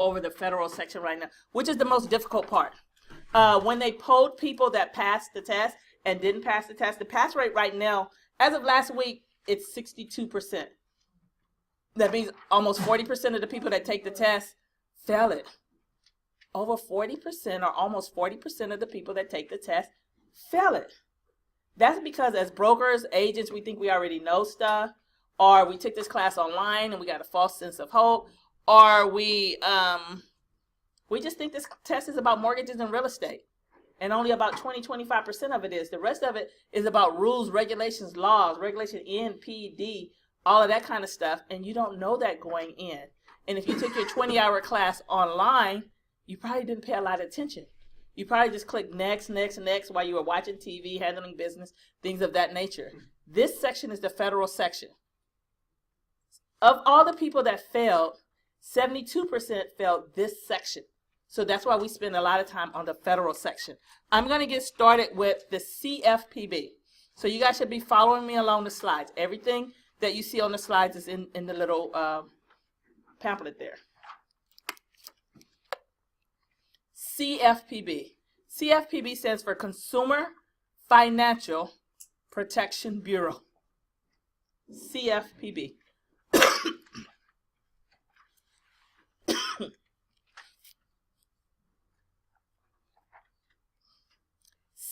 over the federal section right now, which is the most difficult part. When they polled people that passed the test and didn't pass the test, the pass rate right now, as of last week, it's 62%. That means almost 40% of the people that take the test fail it. Over 40% or almost 40% of the people that take the test fail it. That's because as brokers, agents, we think we already know stuff, or we took this class online and we got a false sense of hope, or we just think this test is about mortgages and real estate, and only about 20-25% of it is. The rest of it is about rules, regulations, laws, regulation N, P, D, all of that kind of stuff, and you don't know that going in. And if you took your 20-hour class online, you probably didn't pay a lot of attention. You probably just clicked next, next, next while you were watching TV, handling business, things of that nature. This section is the federal section. Of all the people that failed, 72% failed this section. So that's why we spend a lot of time on the federal section. I'm going to get started with the CFPB. So you guys should be following me along the slides. Everything that you see on the slides is in the little pamphlet there. CFPB. CFPB stands for Consumer Financial Protection Bureau. CFPB.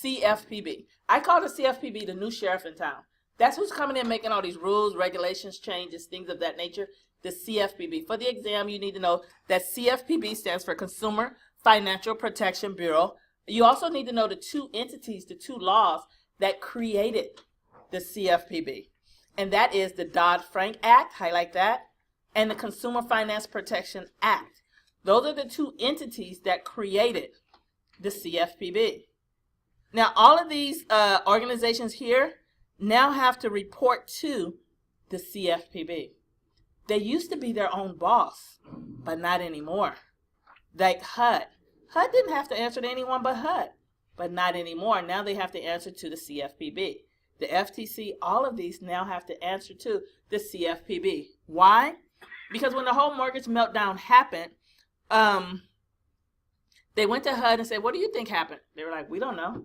CFPB. I call the CFPB the new sheriff in town. That's who's coming in making all these rules, regulations, changes, things of that nature. The CFPB. For the exam, you need to know that CFPB stands for Consumer Financial Protection Bureau. You also need to know the two entities, the two laws that created the CFPB. And that is the Dodd-Frank Act, highlight that, and the Consumer Finance Protection Act. Those are the two entities that created the CFPB. Now, all of these organizations here now have to report to the CFPB. They used to be their own boss, but not anymore. Like HUD. HUD didn't have to answer to anyone but HUD, but not anymore. Now they have to answer to the CFPB. The FTC, all of these now have to answer to the CFPB. Why? Because when the whole mortgage meltdown happened, they went to HUD and said, what do you think happened? They were like, we don't know.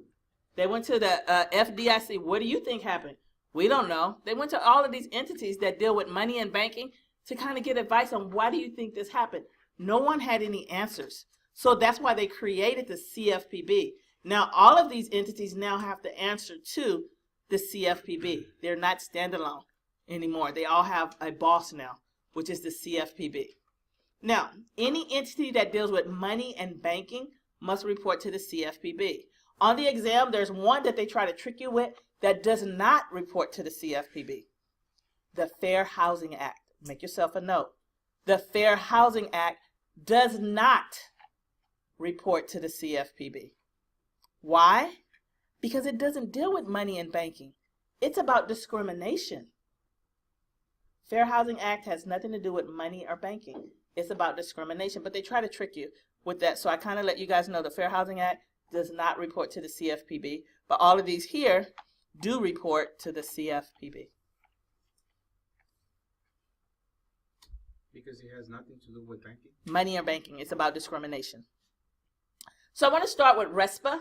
They went to the FDIC. What do you think happened? We don't know. They went to all of these entities that deal with money and banking to kind of get advice on why do you think this happened. No one had any answers. So that's why they created the CFPB. Now, all of these entities now have to answer to the CFPB. They're not standalone anymore. They all have a boss now, which is the CFPB. Now, any entity that deals with money and banking must report to the CFPB. On the exam, there's one that they try to trick you with that does not report to the CFPB. The Fair Housing Act. Make yourself a note. The Fair Housing Act does not report to the CFPB. Why? Because it doesn't deal with money and banking. It's about discrimination. Fair Housing Act has nothing to do with money or banking. It's about discrimination, but they try to trick you with that. So I kind of let you guys know the Fair Housing Act does not report to the CFPB, but all of these here do report to the CFPB. Because it has nothing to do with banking? Money or banking. It's about discrimination. So I want to start with RESPA.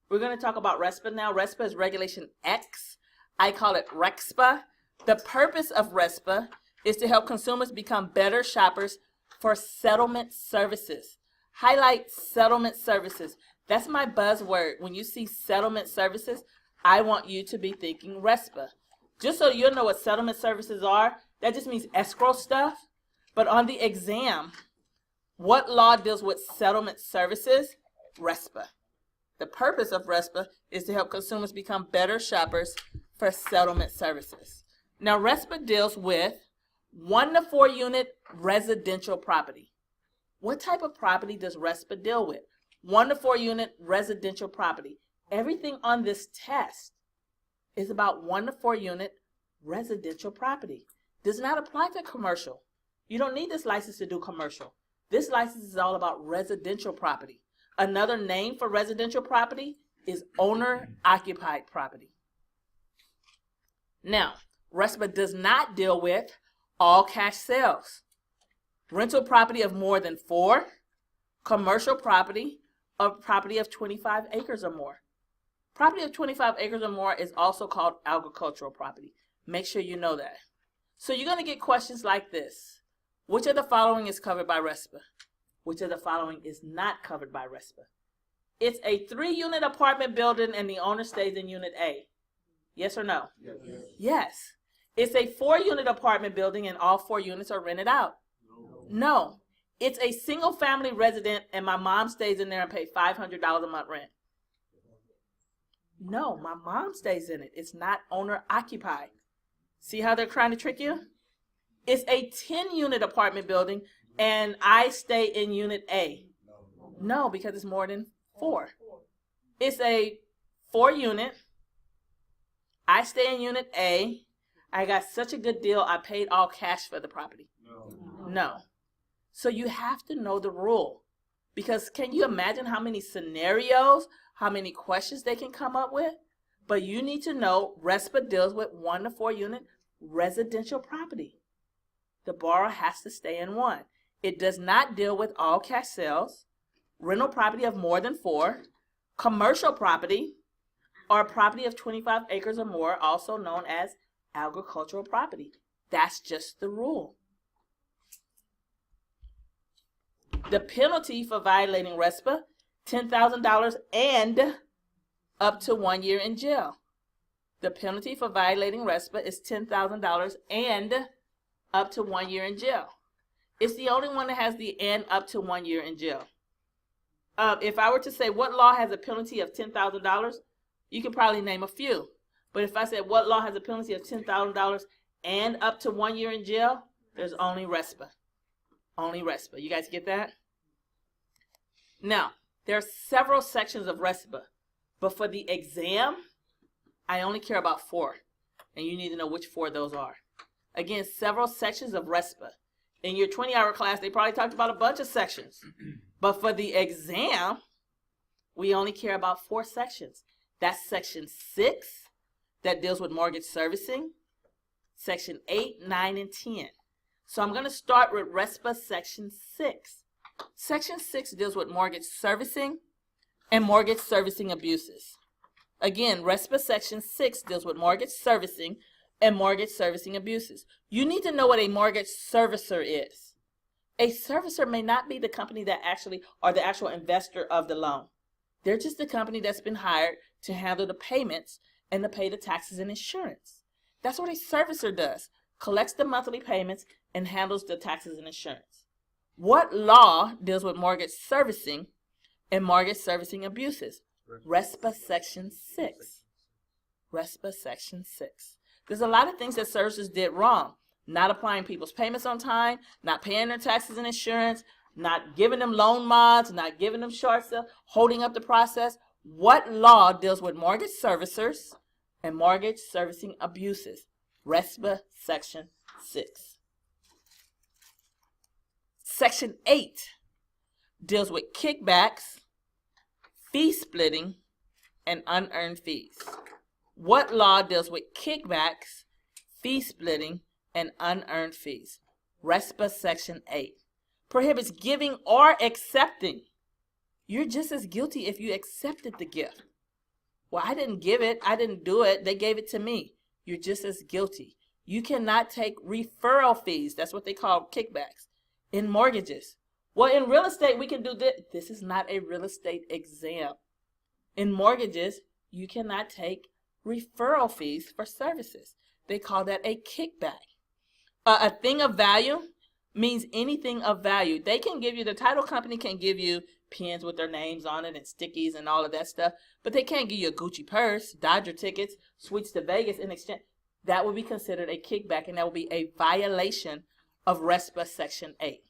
We're going to talk about RESPA now. RESPA is Regulation X. I call it REXPA. The purpose of RESPA is to help consumers become better shoppers for settlement services. Highlight settlement services. That's my buzzword. When you see settlement services, I want you to be thinking RESPA. Just so you know what settlement services are, that just means escrow stuff. But on the exam, what law deals with settlement services? RESPA. The purpose of RESPA is to help consumers become better shoppers for settlement services. Now, RESPA deals with 1 to 4 unit residential property. What type of property does RESPA deal with? 1 to 4 unit residential property. Everything on this test is about 1 to 4 unit residential property. Does not apply to commercial. You don't need this license to do commercial. This license is all about residential property. Another name for residential property is owner-occupied property. Now, RESPA does not deal with all cash sales. rental property of more than 4, commercial property, or property of 25 acres or more. Property of 25 acres or more is also called agricultural property. Make sure you know that. So you're going to get questions like this. Which of the following is covered by RESPA? Which of the following is not covered by RESPA? It's a 3-unit apartment building and the owner stays in unit A. Yes or no? Yes. Yes. It's a 4-unit apartment building and all 4 units are rented out. No. It's a single family resident and my mom stays in there and pays $500 a month rent. No, my mom stays in it. It's not owner occupied. See how they're trying to trick you? It's a 10-unit apartment building and I stay in unit A. No, because it's more than 4. It's a 4-unit. I stay in unit A. I got such a good deal, I paid all cash for the property. No. So you have to know the rule. Because can you imagine how many scenarios, how many questions they can come up with? But you need to know RESPA deals with 1 to 4 unit residential property. The borrower has to stay in 1. It does not deal with all cash sales, rental property of more than 4, commercial property, or property of 25 acres or more, also known as agricultural property. That's just the rule. The penalty for violating RESPA, $10,000 and up to 1 year in jail. The penalty for violating RESPA is $10,000 and up to 1 year in jail. It's the only one that has the and up to 1 year in jail. If I were to say what law has a penalty of $10,000, you could probably name a few. But if I said what law has a penalty of $10,000 and up to 1 year in jail, there's only RESPA. Only RESPA. You guys get that? Now, there are several sections of RESPA, but for the exam, I only care about 4, and you need to know which 4 those are. Again, several sections of RESPA. In your 20-hour class, they probably talked about a bunch of sections, but for the exam, we only care about 4 sections. That's section 6, that deals with mortgage servicing, section 8, 9, and 10. So I'm going to start with RESPA section 6. Section 6 deals with mortgage servicing and mortgage servicing abuses. Again, RESPA section 6 deals with mortgage servicing and mortgage servicing abuses. You need to know what a mortgage servicer is. A servicer may not be the company that actually, or the actual investor of the loan. They're just the company that's been hired to handle the payments and to pay the taxes and insurance. That's what a servicer does. Collects the monthly payments and handles the taxes and insurance. What law deals with mortgage servicing and mortgage servicing abuses? RESPA section 6. RESPA section 6. There's a lot of things that servicers did wrong. Not applying people's payments on time, not paying their taxes and insurance, not giving them loan mods, not giving them short sales, holding up the process. What law deals with mortgage servicers and mortgage servicing abuses? RESPA section 6. Section 8 deals with kickbacks, fee splitting, and unearned fees. What law deals with kickbacks, fee splitting, and unearned fees? RESPA section 8. Prohibits giving or accepting. You're just as guilty if you accepted the gift. Well, I didn't give it. I didn't do it. They gave it to me. You're just as guilty. You cannot take referral fees. That's what they call kickbacks in mortgages. Well, in real estate, we can do this. This is not a real estate exam. In mortgages, you cannot take referral fees for services. They call that a kickback. A thing of value means anything of value. They can give you, the title company can give you pens with their names on it and stickies and all of that stuff, but they can't give you a Gucci purse, Dodger tickets, suites to Vegas in exchange. That would be considered a kickback, and that would be a violation of RESPA section 8.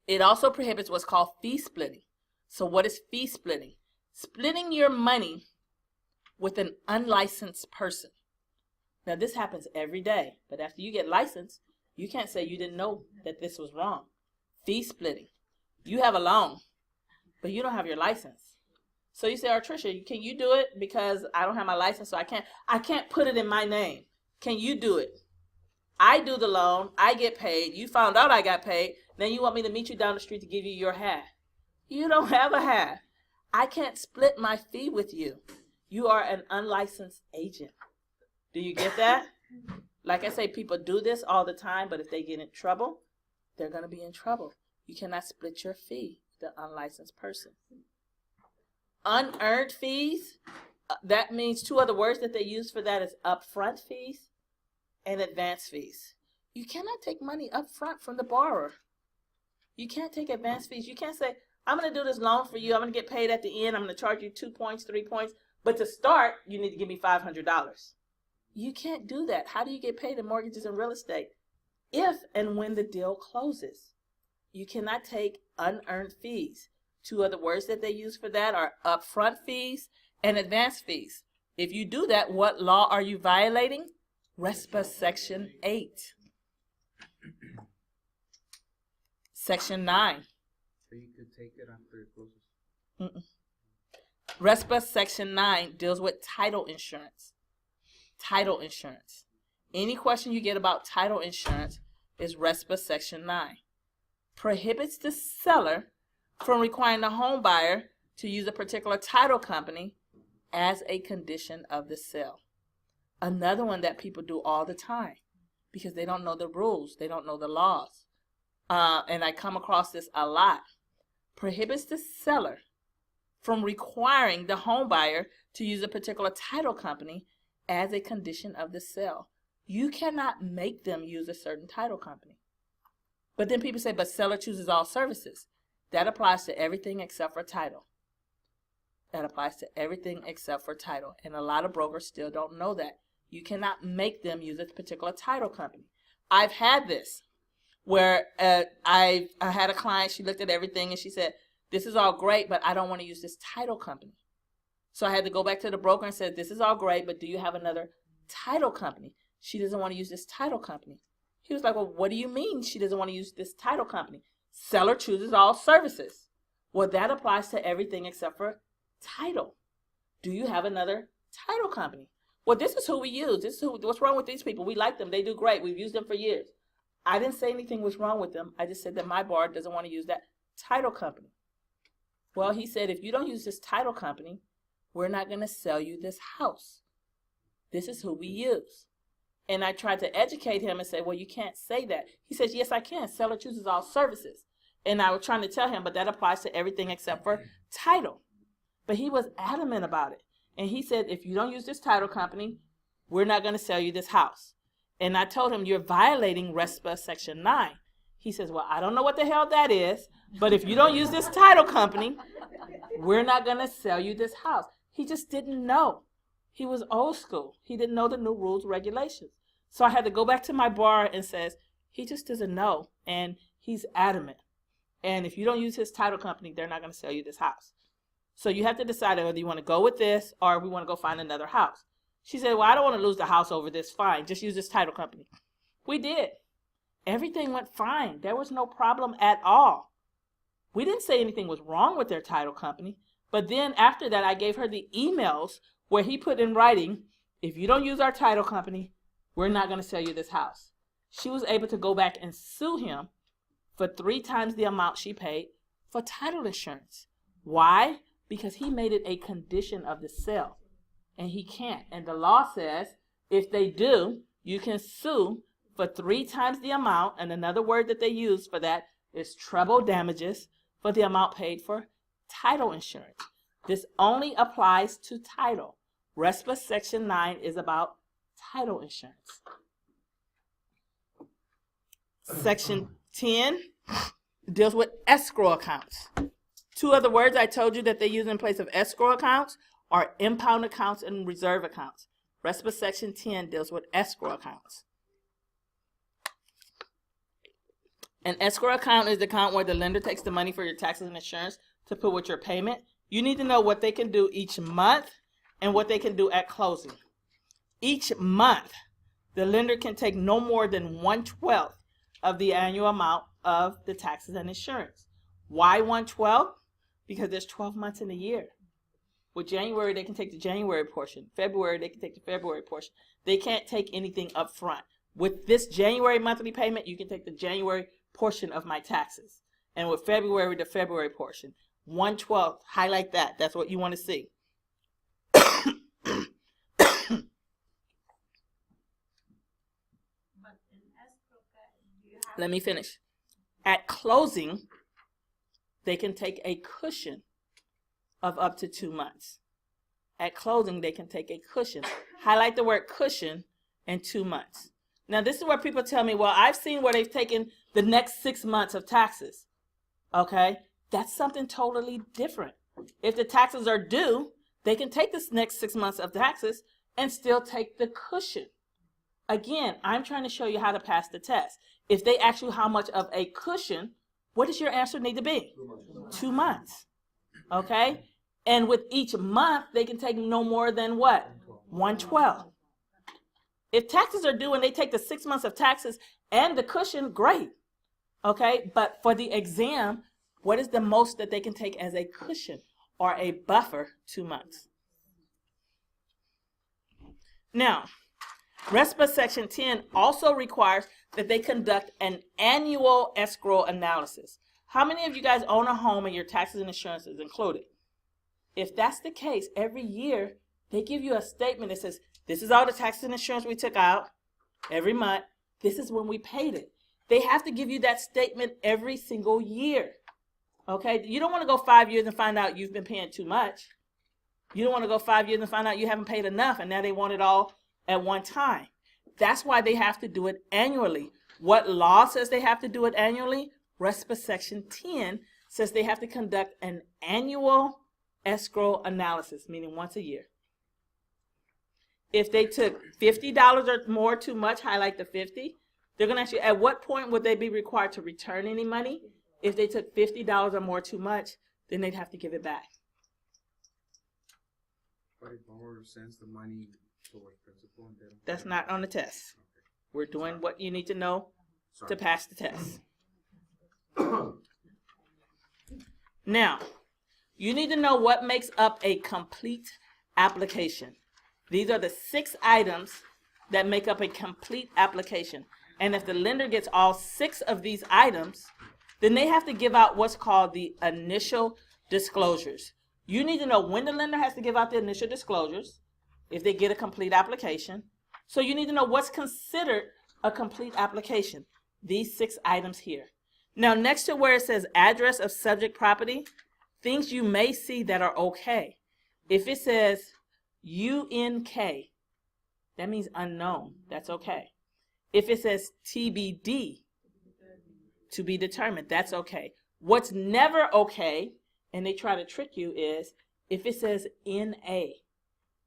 It also prohibits what's called fee splitting. So what is fee splitting? Splitting your money with an unlicensed person. Now this happens every day, but after you get licensed, you can't say you didn't know that this was wrong. Fee splitting. You have a loan, but you don't have your license. So you say, Tricia, can you do it? Because I don't have my license, so I can't put it in my name. Can you do it? I do the loan, I get paid, you found out I got paid, then you want me to meet you down the street to give you your half. You don't have a half. I can't split my fee with you. You are an unlicensed agent. Do you get that? Like I say, people do this all the time, but if they get in trouble, they're going to be in trouble. You cannot split your fee with an unlicensed person. Unearned fees, that means two other words that they use for that is upfront fees and advance fees. You cannot take money up front from the borrower. You can't take advance fees. You can't say, I'm going to do this loan for you. I'm going to get paid at the end. I'm going to charge you 2 points, 3 points. But to start, you need to give me $500. You can't do that. How do you get paid in mortgages and real estate? If and when the deal closes. You cannot take unearned fees. Two other words that they use for that are upfront fees and advance fees. If you do that, what law are you violating? RESPA Section 8. Section 9. So you could take it after it closes? RESPA Section 9 deals with title insurance. Title insurance. Any question you get about title insurance is RESPA Section 9. Prohibits the seller from requiring the home buyer to use a particular title company as a condition of the sale. Another one that people do all the time because they don't know the rules, they don't know the laws. And I come across this a lot. Prohibits the seller from requiring the home buyer to use a particular title company as a condition of the sale. You cannot make them use a certain title company. But then people say, but seller chooses all services. That applies to everything except for title. That applies to everything except for title. And a lot of brokers still don't know that. You cannot make them use a particular title company. I've had this where I had a client, she looked at everything and she said, this is all great, but I don't want to use this title company. So I had to go back to the broker and said, this is all great, but do you have another title company? She doesn't want to use this title company. He was like, well, what do you mean she doesn't want to use this title company? Seller chooses all services. Well, that applies to everything except for title. Do you have another title company? Well, this is who we use. This is what's wrong with these people? We like them. They do great. We've used them for years. I didn't say anything was wrong with them. I just said that my bar doesn't want to use that title company. Well, he said, if you don't use this title company, we're not going to sell you this house. This is who we use. And I tried to educate him and say, well, you can't say that. He says, yes, I can. Seller chooses all services. And I was trying to tell him, but that applies to everything except for title. But he was adamant about it. And he said, if you don't use this title company, we're not going to sell you this house. And I told him, you're violating RESPA Section 9. He says, well, I don't know what the hell that is, but if you don't use this title company, we're not going to sell you this house. He just didn't know. He was old school. He didn't know the new rules, regulations. So I had to go back to my bar and says, he just doesn't know, and he's adamant. And if you don't use his title company, they're not going to sell you this house. So you have to decide whether you want to go with this or we want to go find another house. She said, well, I don't want to lose the house over this. Fine, just use this title company. We did. Everything went fine. There was no problem at all. We didn't say anything was wrong with their title company. But then after that, I gave her the emails where he put in writing, if you don't use our title company, we're not going to sell you this house. She was able to go back and sue him for 3 times the amount she paid for title insurance. Why? Because he made it a condition of the sale. And he can't. And the law says if they do, you can sue for 3 times the amount. And another word that they use for that is treble damages for the amount paid for title insurance. This only applies to title. RESPA Section 9 is about title insurance. Section 10 deals with escrow accounts. 2 other words I told you that they use in place of escrow accounts are impound accounts and reserve accounts. RESPA Section 10 deals with escrow accounts. An escrow account is the account where the lender takes the money for your taxes and insurance to put with your payment. You need to know what they can do each month and what they can do at closing. Each month, the lender can take no more than 1/12 of the annual amount of the taxes and insurance. Why 1/12? Because there's 12 months in a year. With January, they can take the January portion. February, they can take the February portion. They can't take anything up front. With this January monthly payment, you can take the January portion of my taxes. And with February, the February portion. 1/12, highlight that. That's what you want to see. Let me finish. At closing, they can take a cushion of up to 2 months. At closing, they can take a cushion. Highlight the word cushion and 2 months. Now, this is where people tell me, well, I've seen where they've taken the next 6 months of taxes. Okay? That's something totally different. If the taxes are due, they can take this next 6 months of taxes and still take the cushion. Again, I'm trying to show you how to pass the test. If they ask you how much of a cushion, what does your answer need to be? 2 months. Okay? And with each month, they can take no more than what? 1/12. If taxes are due and they take the 6 months of taxes and the cushion, great. Okay? But for the exam, what is the most that they can take as a cushion or a buffer? 2 months. Now, RESPA Section 10 also requires that they conduct an annual escrow analysis. How many of you guys own a home and your taxes and insurance is included? If that's the case, every year they give you a statement that says, this is all the taxes and insurance we took out every month. This is when we paid it. They have to give you that statement every single year. Okay? You don't want to go 5 years and find out you've been paying too much. You don't want to go 5 years and find out you haven't paid enough and now they want it all at one time. That's why they have to do it annually. What law says they have to do it annually? RESPA Section 10 says they have to conduct an annual escrow analysis, meaning once a year. If they took $50 or more too much, highlight the 50. They're going to ask you, at what point would they be required to return any money? If they took $50 or more too much, then they'd have to give it back. But if borrower sends the money towards principal and then... That's not on the test. We're doing what you need to know to pass the test. Now, you need to know what makes up a complete application. These are the 6 items that make up a complete application. And if the lender gets all 6 of these items, then they have to give out what's called the initial disclosures. You need to know when the lender has to give out the initial disclosures if they get a complete application. So you need to know what's considered a complete application. These 6 items here. Now, next to where it says address of subject property, things you may see that are okay. If it says UNK, that means unknown. That's okay. If it says TBD, to be determined, that's okay. What's never okay, and they try to trick you, is if it says NA.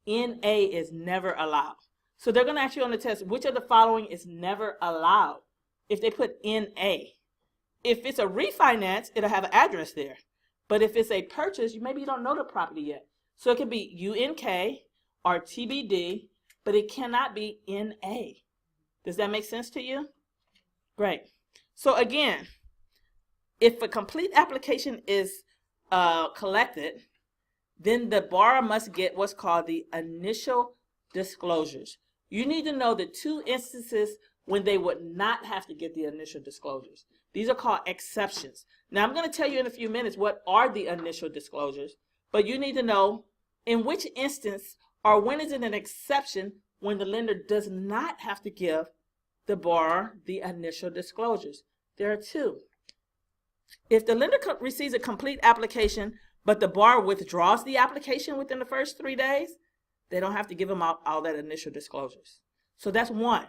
NA is never allowed. So they're going to ask you on the test, which of the following is never allowed? If they put NA. If it's a refinance, it'll have an address there. But if it's a purchase, maybe you don't know the property yet. So it could be UNK or TBD, but it cannot be NA. Does that make sense to you? Great. So again, if a complete application is collected, then the borrower must get what's called the initial disclosures. You need to know the 2 instances when they would not have to get the initial disclosures. These are called exceptions. Now, I'm going to tell you in a few minutes what are the initial disclosures, but you need to know in which instance or when is it an exception when the lender does not have to give the borrower the initial disclosures. There are 2. If the lender receives a complete application, but the borrower withdraws the application within the first 3 days, they don't have to give them all that initial disclosures. So that's 1.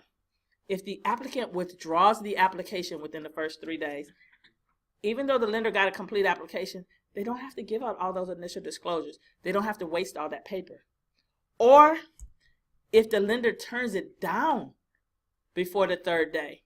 If the applicant withdraws the application within the first 3 days, even though the lender got a complete application, they don't have to give out all those initial disclosures. They don't have to waste all that paper. Or if the lender turns it down before the 3rd day,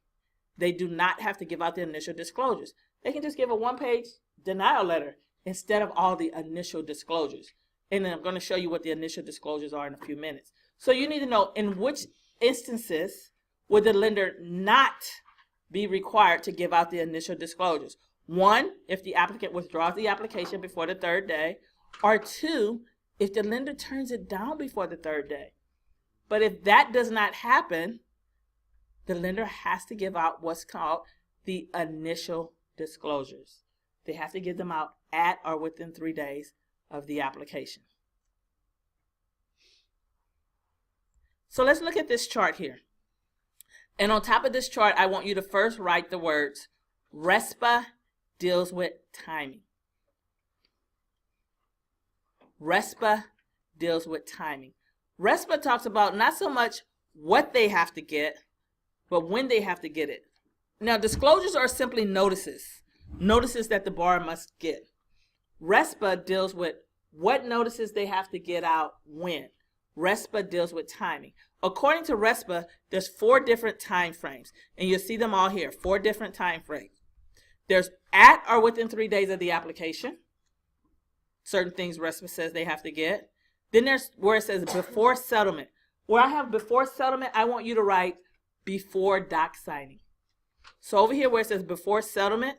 they do not have to give out the initial disclosures. They can just give a 1-page denial letter instead of all the initial disclosures. And then I'm going to show you what the initial disclosures are in a few minutes. So you need to know in which instances would the lender not be required to give out the initial disclosures. 1, if the applicant withdraws the application before the 3rd day, or 2, if the lender turns it down before the 3rd day. But if that does not happen, the lender has to give out what's called the initial disclosures. They have to give them out at or within 3 days of the application. So let's look at this chart here. And on top of this chart, I want you to first write the words, RESPA deals with timing. RESPA deals with timing. RESPA talks about not so much what they have to get, but when they have to get it. Now, disclosures are simply notices that the borrower must get. RESPA deals with what notices they have to get out when. RESPA deals with timing. According to RESPA, there's 4 different time frames, and you'll see them all here, 4 different time frames. There's at or within 3 days of the application. Certain things RESPA says they have to get. Then there's where it says before settlement. Where I have before settlement, I want you to write before doc signing. So over here where it says before settlement,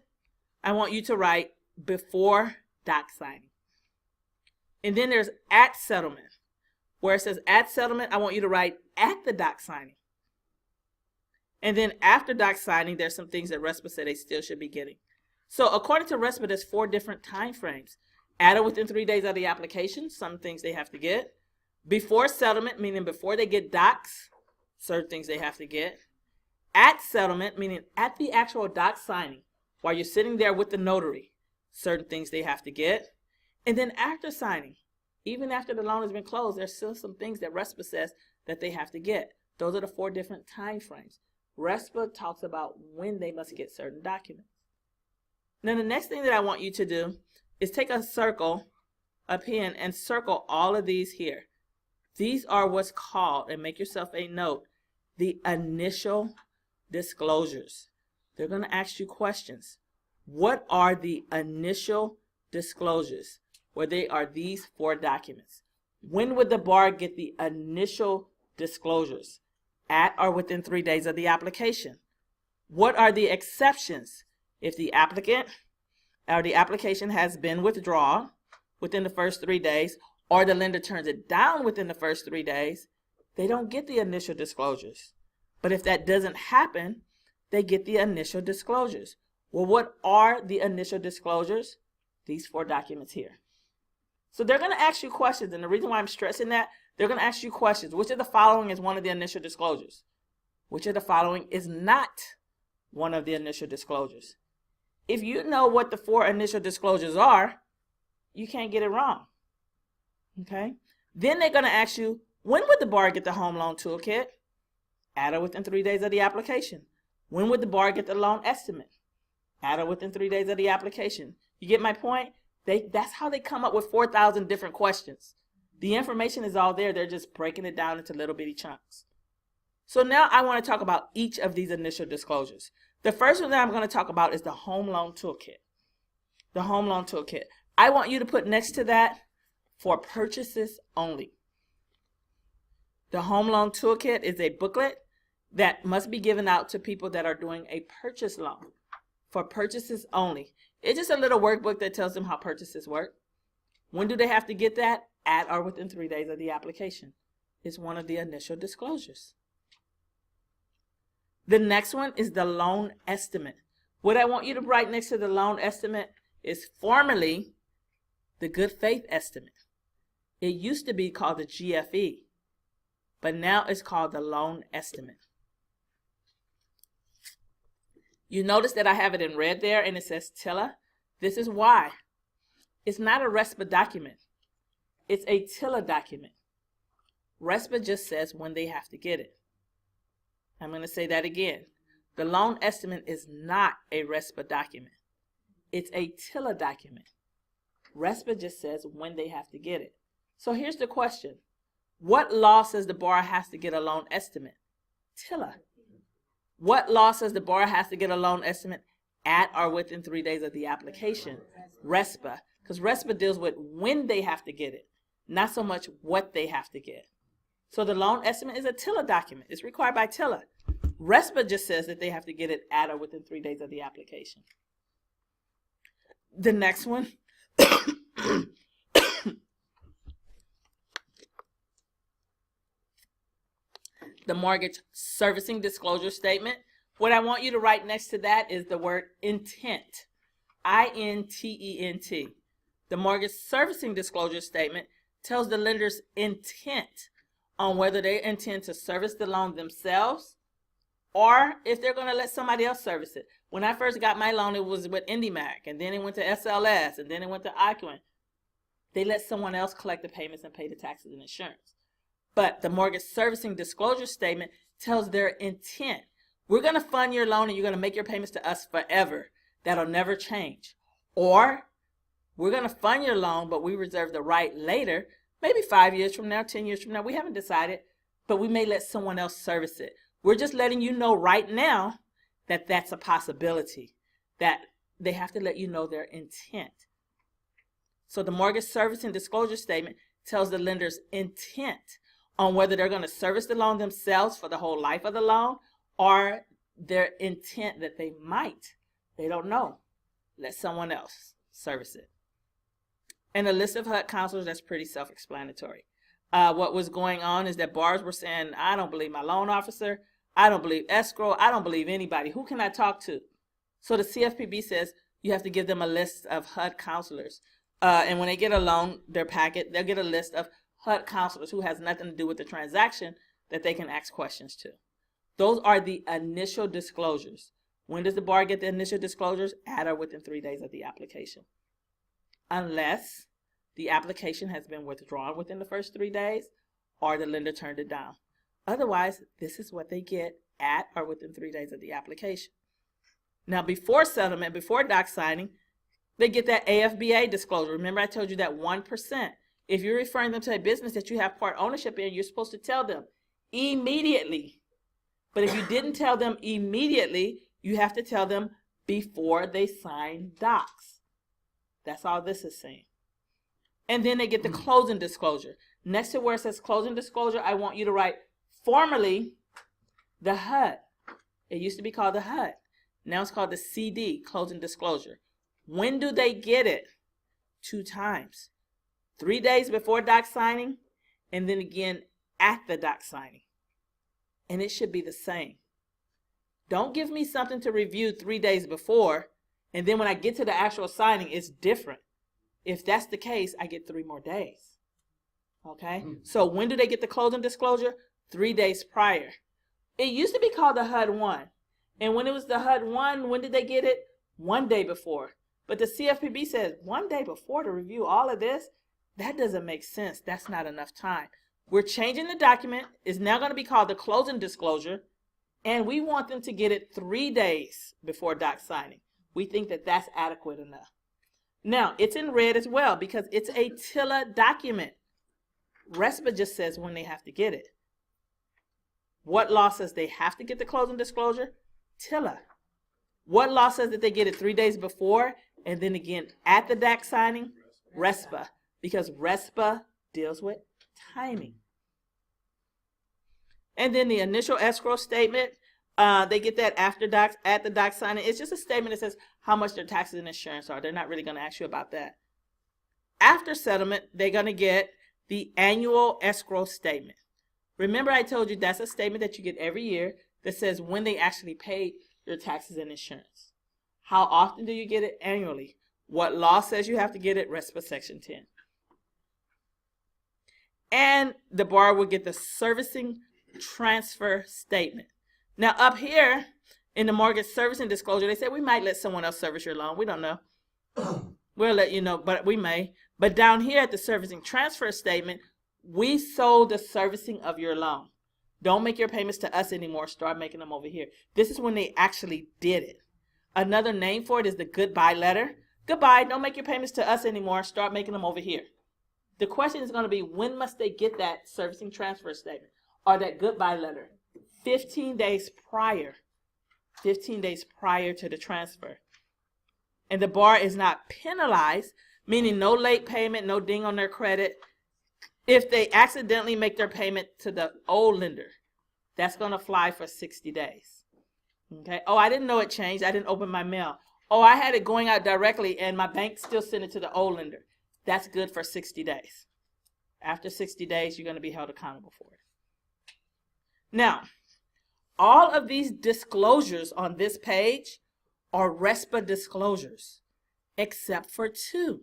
I want you to write before doc signing. And then there's at settlement. Where it says at settlement, I want you to write at the doc signing. And then after doc signing, there's some things that RESPA said they still should be getting. So according to RESPA, there's 4 different time frames. At or within 3 days of the application, some things they have to get. Before settlement, meaning before they get docs, certain things they have to get. At settlement, meaning at the actual doc signing, while you're sitting there with the notary, certain things they have to get. And then after signing, even after the loan has been closed, there's still some things that RESPA says that they have to get. Those are the 4 different time frames. RESPA talks about when they must get certain documents. Now, the next thing that I want you to do is take a circle, a pen, and circle all of these here. These are what's called, and make yourself a note, the initial disclosures. They're going to ask you questions. What are the initial disclosures? Where they are these 4 documents. When would the borrower get the initial disclosures? At or within 3 days of the application. What are the exceptions? If the applicant or the application has been withdrawn within the first 3 days, or the lender turns it down within the first 3 days, they don't get the initial disclosures. But if that doesn't happen, they get the initial disclosures. Well, what are the initial disclosures? These 4 documents here. So they're going to ask you questions, and the reason why I'm stressing that, they're going to ask you questions. Which of the following is one of the initial disclosures? Which of the following is not one of the initial disclosures? If you know what the 4 initial disclosures are, you can't get it wrong. Okay? Then they're going to ask you, when would the borrower get the home loan toolkit? At or within 3 days of the application. When would the borrower get the loan estimate? At or within 3 days of the application. You get my point? That's how they come up with 4,000 different questions. The information is all there. They're just breaking it down into little bitty chunks. So now I want to talk about each of these initial disclosures. The first one that I'm going to talk about is the home loan toolkit. The home loan toolkit. I want you to put next to that, for purchases only. The home loan toolkit is a booklet that must be given out to people that are doing a purchase loan. For purchases only. It's just a little workbook that tells them how purchases work. When do they have to get that? At or within 3 days of the application. It's one of the initial disclosures. The next one is the loan estimate. What I want you to write next to the loan estimate is formerly the good faith estimate. It used to be called the GFE, but now it's called the loan estimate. You notice that I have it in red there and it says TILA. This is why. It's not a RESPA document. It's a TILA document. RESPA just says when they have to get it. I'm going to say that again. The loan estimate is not a RESPA document. It's a TILA document. RESPA just says when they have to get it. So here's the question. What law says the borrower has to get a loan estimate? TILA. What law says the borrower has to get a loan estimate at or within 3 days of the application? RESPA. Because RESPA deals with when they have to get it, not so much what they have to get. So the loan estimate is a TILA document. It's required by TILA. RESPA just says that they have to get it at or within 3 days of the application. The next one. the mortgage servicing disclosure statement. What I want you to write next to that is the word intent. I-N-T-E-N-T. The mortgage servicing disclosure statement tells the lender's intent on whether they intend to service the loan themselves or if they're going to let somebody else service it. When I first got my loan, it was with IndyMac, and then it went to SLS, and then it went to Iquen. They let someone else collect the payments and pay the taxes and insurance. But the mortgage servicing disclosure statement tells their intent. We're going to fund your loan and you're going to make your payments to us forever. That'll never change. Or we're going to fund your loan, but we reserve the right later, maybe 5 years from now, 10 years from now. We haven't decided, but we may let someone else service it. We're just letting you know right now that that's a possibility, that they have to let you know their intent. So the mortgage servicing disclosure statement tells the lender's intent on whether they're going to service the loan themselves for the whole life of the loan or their intent that they might, they don't know, let someone else service it. And the list of HUD counselors, that's pretty self-explanatory. What was going on is that borrowers were saying, I don't believe my loan officer, I don't believe escrow, I don't believe anybody. Who can I talk to? So the CFPB says you have to give them a list of HUD counselors. And when they get a loan, their packet, they'll get a list of HUD counselors who has nothing to do with the transaction that they can ask questions to. Those are the initial disclosures. When does the borrower get the initial disclosures? At or within 3 days of the application. Unless the application has been withdrawn within the first 3 days or the lender turned it down. Otherwise, this is what they get at or within 3 days of the application. Now, before settlement, before doc signing, they get that AFBA disclosure. Remember, I told you that 1%. If you're referring them to a business that you have part ownership in, you're supposed to tell them immediately. But if you didn't tell them immediately, you have to tell them before they sign docs. That's all this is saying. And then they get the closing disclosure. Next to where it says closing disclosure, I want you to write formerly the HUD. It used to be called the HUD. Now it's called the CD, closing disclosure. When do they get it? 2 times. 3 days before doc signing, and then again at the doc signing. And it should be the same. Don't give me something to review 3 days before, and then when I get to the actual signing, it's different. If that's the case, I get 3 more days. Okay? So when do they get the closing disclosure? 3 days prior. It used to be called the HUD 1. And when it was the HUD 1, when did they get it? 1 day before. But the CFPB says 1 day before to review all of this? That doesn't make sense. That's not enough time. We're changing the document. It's now going to be called the closing disclosure. And we want them to get it 3 days before doc signing. We think that that's adequate enough. Now, it's in red as well because it's a TILA document. RESPA just says when they have to get it. What law says they have to get the closing disclosure? TILA. What law says that they get it 3 days before and then again at the doc signing? RESPA. Because RESPA deals with timing. And then the initial escrow statement, they get that after docs, at the doc signing. It's just a statement that says how much their taxes and insurance are. They're not really going to ask you about that. After settlement, they're going to get the annual escrow statement. Remember I told you that's a statement that you get every year that says when they actually paid your taxes and insurance. How often do you get it? Annually. What law says you have to get it? RESPA Section 10. And the borrower will get the servicing transfer statement. Now up here in the mortgage servicing disclosure, they say we might let someone else service your loan. We don't know. We'll let you know, but we may. But down here at the servicing transfer statement, we sold the servicing of your loan. Don't make your payments to us anymore. Start making them over here. This is when they actually did it. Another name for it is the goodbye letter. Goodbye. Don't make your payments to us anymore. Start making them over here. The question is going to be, when must they get that servicing transfer statement or that goodbye letter? 15 days prior. 15 days prior to the transfer. And the borrower is not penalized, meaning no late payment, no ding on their credit, if they accidentally make their payment to the old lender. That's going to fly for 60 days. Okay. Oh, I didn't know it changed. I didn't open my mail. Oh, I had it going out directly and my bank still sent it to the old lender. That's good for 60 days. After 60 days, you're going to be held accountable for it. Now, all of these disclosures on this page are RESPA disclosures, except for two.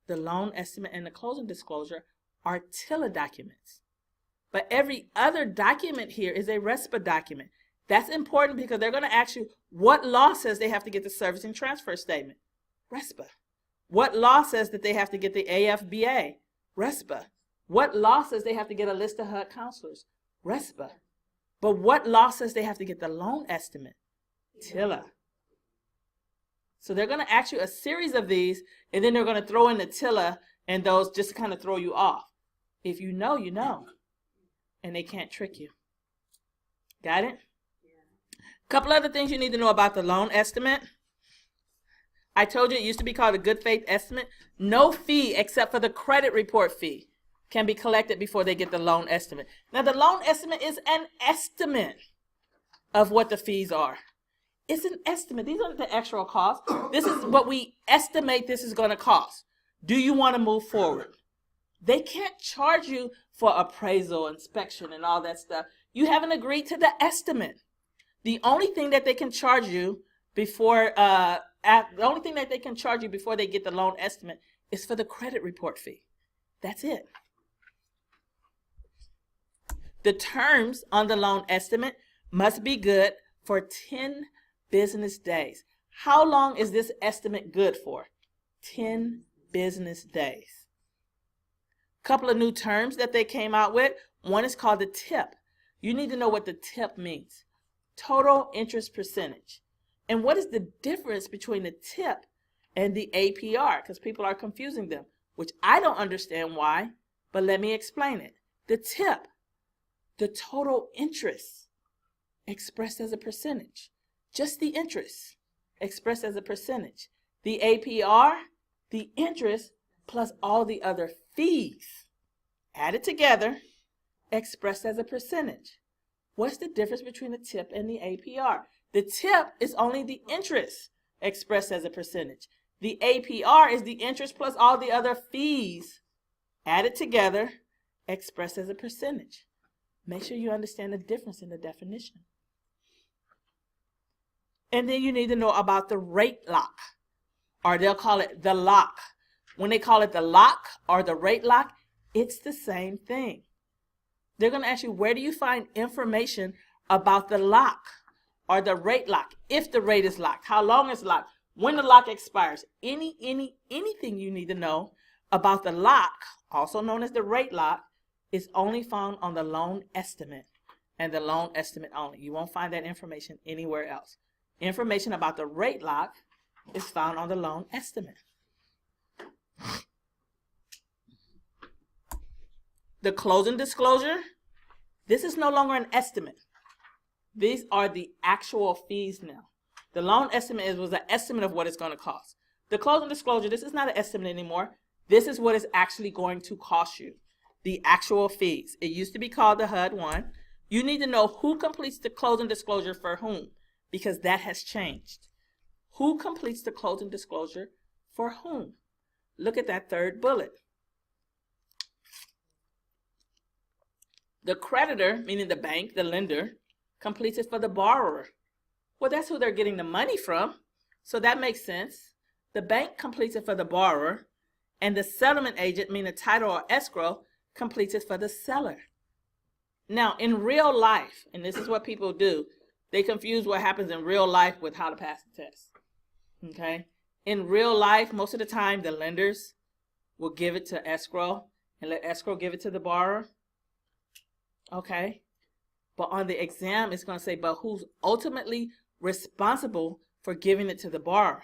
The loan estimate and the closing disclosure are TILA documents. But every other document here is a RESPA document. That's important because they're going to ask you what law says they have to get the servicing transfer statement. RESPA. What law says that they have to get the AFBA? RESPA. What law says they have to get a list of HUD counselors? RESPA. But what law says they have to get the loan estimate? TILA. So they're going to ask you a series of these, and then they're going to throw in the TILA and those just to kind of throw you off. If you know, you know. And they can't trick you. Got it? A couple other things you need to know about the loan estimate. I told you it used to be called a good faith estimate. No fee except for the credit report fee can be collected before they get the loan estimate. Now the loan estimate is an estimate of what the fees are. It's an estimate. These aren't the actual costs. This is what we estimate this is going to cost. Do you want to move forward? They can't charge you for appraisal, inspection, and all that stuff. You haven't agreed to the estimate. The only thing that they can charge you before they get the loan estimate is for the credit report fee. That's it. The terms on the loan estimate must be good for 10 business days. How long is this estimate good for? 10 business days. Couple of new terms that they came out with. One is called the TIP. You need to know what the TIP means. Total interest percentage. And what is the difference between the TIP and the APR? Because people are confusing them, which I don't understand why, but let me explain it. The TIP, the total interest expressed as a percentage. Just the interest expressed as a percentage. The APR, the interest plus all the other fees added together, expressed as a percentage. What's the difference between the TIP and the APR? The TIP is only the interest expressed as a percentage. The APR is the interest plus all the other fees added together, expressed as a percentage. Make sure you understand the difference in the definition. And then you need to know about the rate lock, or they'll call it the lock. When they call it the lock or the rate lock, it's the same thing. They're going to ask you, where do you find information about the lock or the rate lock? If the rate is locked, how long it's locked, when the lock expires, anything you need to know about the lock, also known as the rate lock, is only found on the loan estimate and the loan estimate only. You won't find that information anywhere else. Information about the rate lock is found on the loan estimate. The closing disclosure, this is no longer an estimate. These are the actual fees now. The loan estimate was an estimate of what it's going to cost. The closing disclosure, this is not an estimate anymore. This is what it's actually going to cost you. The actual fees. It used to be called the HUD 1. You need to know who completes the closing disclosure for whom, because that has changed. Who completes the closing disclosure for whom? Look at that third bullet. The creditor, meaning the bank, the lender, completes it for the borrower. Well, that's who they're getting the money from, so that makes sense. The bank completes it for the borrower, and the settlement agent, meaning the title or escrow, completes it for the seller. Now, in real life, and this is what people do, they confuse what happens in real life with how to pass the test. Okay? In real life, most of the time, the lenders will give it to escrow and let escrow give it to the borrower. Okay? But on the exam, it's going to say, but who's ultimately responsible for giving it to the borrower?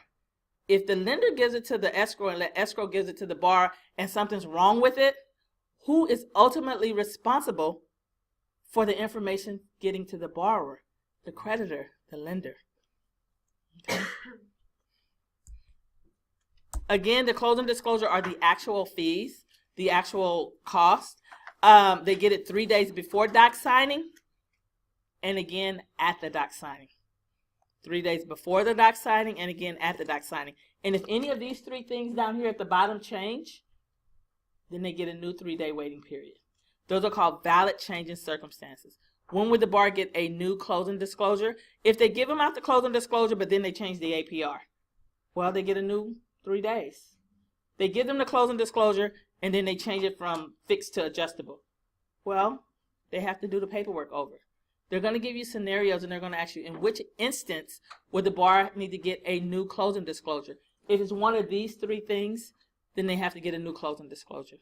If the lender gives it to the escrow and let escrow gives it to the borrower and something's wrong with it, who is ultimately responsible for the information getting to the borrower? The creditor, the lender. Okay. Again, the closing disclosure are the actual fees, the actual cost. They get it 3 days before doc signing, and again at the doc signing. 3 days before the doc signing, and again at the doc signing. And if any of these three things down here at the bottom change, then they get a new 3-day waiting period. Those are called valid change in circumstances. When would the borrower get a new closing disclosure? If they give them out the closing disclosure, but then they change the APR, well, they get a new 3 days. They give them the closing disclosure, and then they change it from fixed to adjustable. Well, they have to do the paperwork over. They're going to give you scenarios, and they're going to ask you, in which instance would the borrower need to get a new closing disclosure? If it's one of these 3 things, then they have to get a new closing disclosure.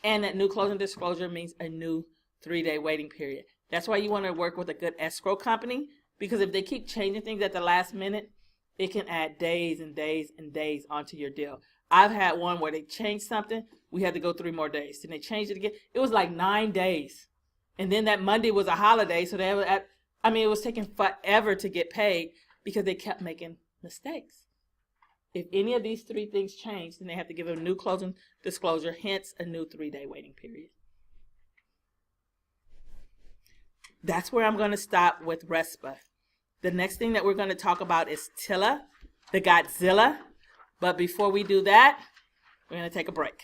And that new closing disclosure means a new 3-day waiting period. That's why you want to work with a good escrow company, because if they keep changing things at the last minute, it can add days and days and days onto your deal. I've had one where they changed something. We had to go 3 more days. Then they changed it again. It was like 9 days. And then that Monday was a holiday, so they were it was taking forever to get paid because they kept making mistakes. If any of these 3 things change, then they have to give a new closing disclosure, hence a new 3-day waiting period. That's where I'm going to stop with RESPA. The next thing that we're going to talk about is Tilla, the Godzilla. But before we do that, we're going to take a break.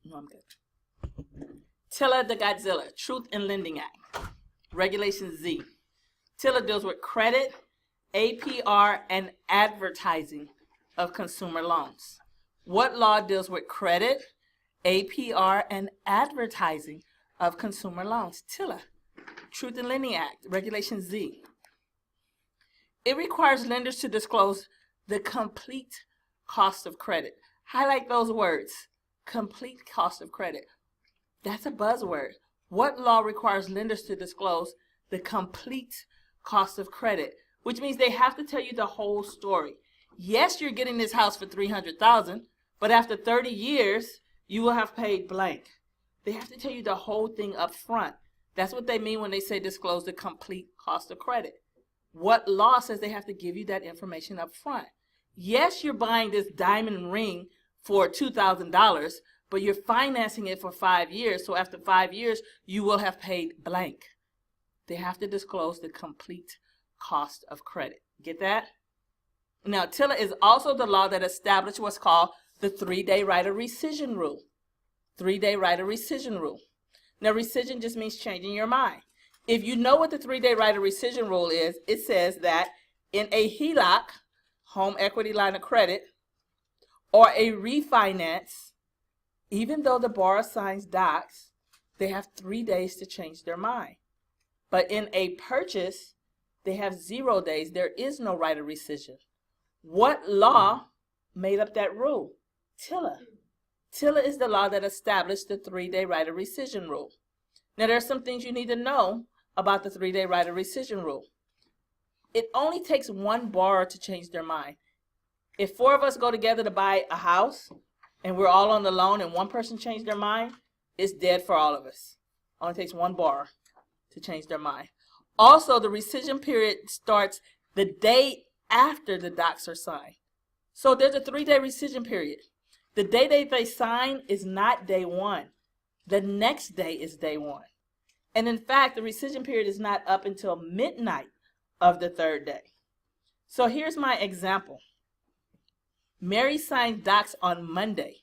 No, I'm good. Tilla, the Godzilla, Truth in Lending Act, Regulation Z. Tilla deals with credit, APR, and advertising of consumer loans. What law deals with credit, APR, and advertising of consumer loans? Tilla, Truth in Lending Act, Regulation Z. It requires lenders to disclose the complete cost of credit. Highlight those words, complete cost of credit. That's a buzzword. What law requires lenders to disclose the complete cost of credit? Which means they have to tell you the whole story. Yes, you're getting this house for $300,000, but after 30 years, you will have paid blank. They have to tell you the whole thing up front. That's what they mean when they say disclose the complete cost of credit. What law says they have to give you that information up front? Yes, you're buying this diamond ring for $2,000, but you're financing it for 5 years. So after 5 years, you will have paid blank. They have to disclose the complete cost of credit. Get that? Now, Tilla is also the law that established what's called the 3-day right of rescission rule. 3-day right of rescission rule. Now, rescission just means changing your mind. If you know what the 3-day right of rescission rule is, it says that in a HELOC, home equity line of credit, or a refinance, even though the borrower signs docs, they have 3 days to change their mind. But in a purchase, they have 0 days. There is no right of rescission. What law made up that rule? Tilla. Tilla is the law that established the 3-day right of rescission rule. Now, there are some things you need to know about the 3-day right of rescission rule. It only takes one borrower to change their mind. If 4 of us go together to buy a house and we're all on the loan and one person changed their mind, it's dead for all of us. Only takes one borrower to change their mind. Also, the rescission period starts the day after the docs are signed. So there's a 3-day rescission period. The day they sign is not day 1. The next day is day 1. And in fact, the rescission period is not up until midnight of the 3rd day. So here's my example. Mary signed docs on Monday.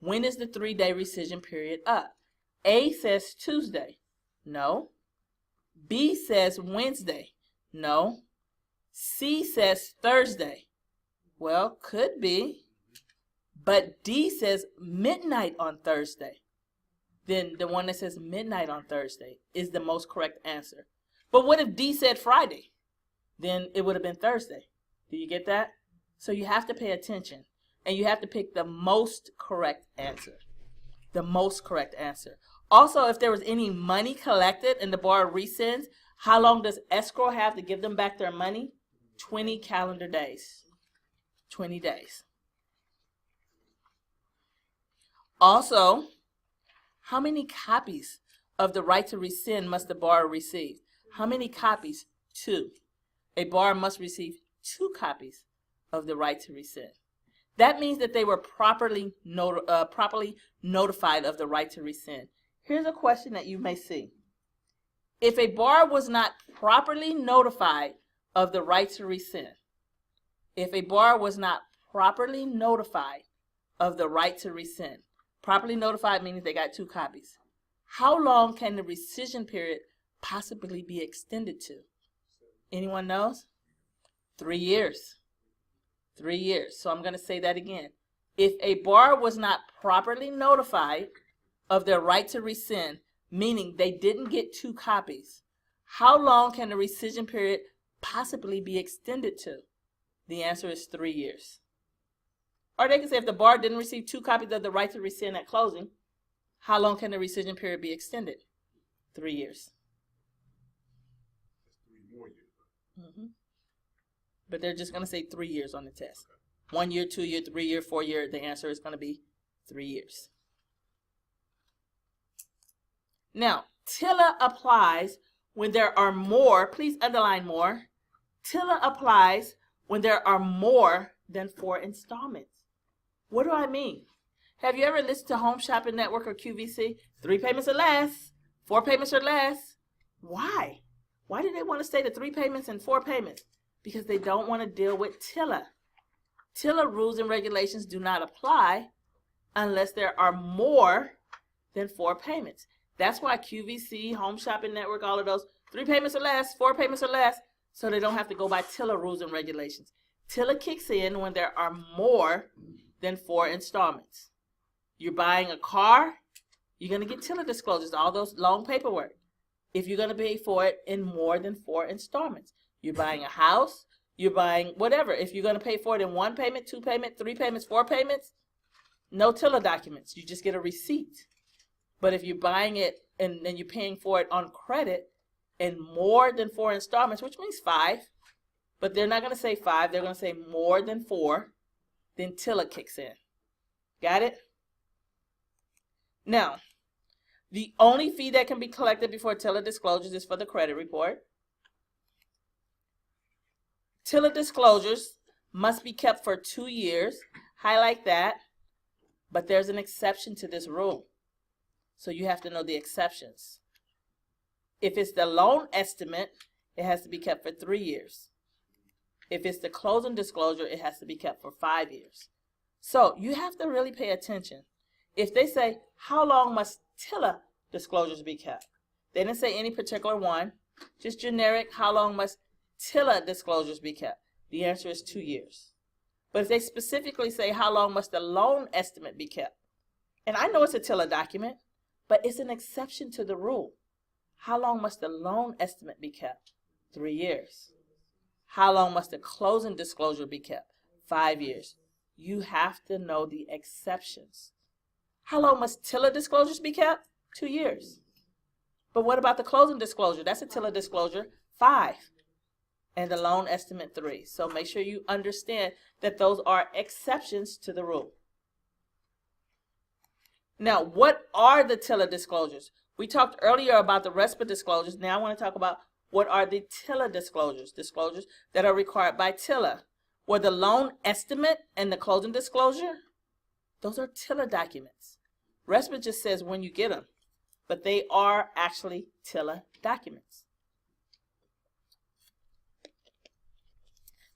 When is the 3-day rescission period up? A says Tuesday. No. B says Wednesday. No. C says Thursday. Well, could be. But D says midnight on Thursday. Then the one that says midnight on Thursday is the most correct answer. But what if D said Friday? Then it would have been Thursday. Do you get that? So you have to pay attention. And you have to pick the most correct answer. The most correct answer. Also, if there was any money collected and the borrower rescinds, how long does escrow have to give them back their money? 20 calendar days. 20 days. Also, how many copies of the right to rescind must the borrower receive? How many copies? 2. A borrower must receive 2 copies of the right to rescind. That means that they were properly notified of the right to rescind. Here's a question that you may see. If a borrower was not properly notified of the right to rescind, if a borrower was not properly notified of the right to rescind, properly notified means they got 2 copies. how long can the rescission period possibly be extended to? Anyone knows? 3 years. 3 years. So I'm going to say that again. If a borrower was not properly notified of their right to rescind, meaning they didn't get 2 copies, how long can the rescission period possibly be extended to? The answer is 3 years. Or they can say if the borrower didn't receive 2 copies of the right to rescind at closing, how long can the rescission period be extended? 3 years. That's 3 more years. Mm-hmm. But they're just going to say 3 years on the test. 1 year, 2 year, 3 year, 4 year. The answer is going to be 3 years. Now, TILA applies when there are more, please underline more. TILA applies when there are more than 4 installments. What do I mean? Have you ever listened to Home Shopping Network or QVC? 3 payments or less, 4 payments or less. Why? Why do they want to stay to 3 payments and 4 payments? Because they don't want to deal with TILA. TILA rules and regulations do not apply unless there are more than 4 payments. That's why QVC, Home Shopping Network, all of those, 3 payments or less, 4 payments or less, so they don't have to go by TILA rules and regulations. TILA kicks in when there are more than 4 installments. You're buying a car, you're going to get TILA disclosures, all those long paperwork. If you're going to pay for it in more than 4 installments. You're buying a house, you're buying whatever. If you're going to pay for it in 1 payment, 2 payments, 3 payments, 4 payments, no TILA documents. You just get a receipt. But if you're buying it and then you're paying for it on credit in more than 4 installments, which means 5, but they're not going to say 5, they're going to say more than 4, then TILA kicks in. Got it? Now, the only fee that can be collected before TILA disclosures is for the credit report. TILA disclosures must be kept for 2 years. Highlight that. But there's an exception to this rule. So you have to know the exceptions. If it's the loan estimate, it has to be kept for 3 years. If it's the closing disclosure, it has to be kept for 5 years. So you have to really pay attention. If they say, how long must TILA disclosures be kept? They didn't say any particular one, just generic, how long must TILA disclosures be kept? The answer is 2 years. But if they specifically say, how long must the loan estimate be kept? And I know it's a TILA document, but it's an exception to the rule. How long must the loan estimate be kept? 3 years. How long must the closing disclosure be kept? 5 years. You have to know the exceptions. How long must TILA disclosures be kept? 2 years. But what about the closing disclosure? That's a TILA disclosure, 5. And the loan estimate, 3. So make sure you understand that those are exceptions to the rule. Now, what are the TILA disclosures? We talked earlier about the RESPA disclosures. Now I want to talk about what are the TILA disclosures, disclosures that are required by TILA. Were the loan estimate and the closing disclosure, those are TILA documents. RESPA just says when you get them, but they are actually TILA documents.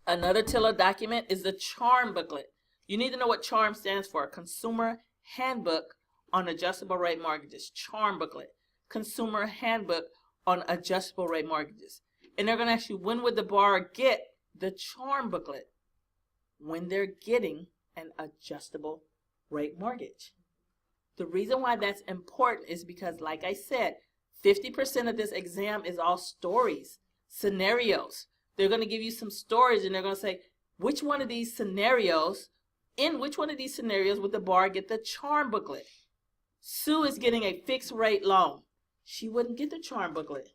Another TILA document is the CHARM booklet. You need to know what CHARM stands for, Consumer Handbook on Adjustable Rate Mortgages. CHARM booklet, Consumer Handbook on Adjustable Rate Mortgages. And they're going to ask you, when would the borrower get the CHARM booklet? When they're getting an adjustable rate mortgage. The reason why that's important is because, like I said, 50% of this exam is all stories, scenarios. They're going to give you some stories and they're going to say, which one of these scenarios, in which one of these scenarios would the borrower get the CHARM booklet? Sue is getting a fixed rate loan. She wouldn't get the CHARM booklet.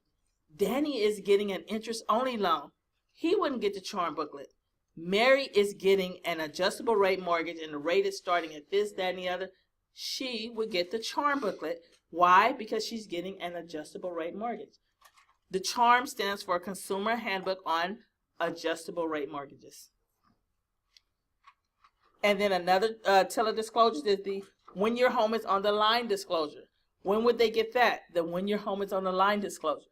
Danny is getting an interest-only loan. He wouldn't get the CHARM booklet. Mary is getting an adjustable rate mortgage and the rate is starting at this, that, and the other. She would get the CHARM booklet. Why? Because she's getting an adjustable rate mortgage. The CHARM stands for Consumer Handbook on Adjustable Rate Mortgages. And then another TILA disclosure is the when your home is on the line disclosure. When would they get that? The when your home is on the line disclosure.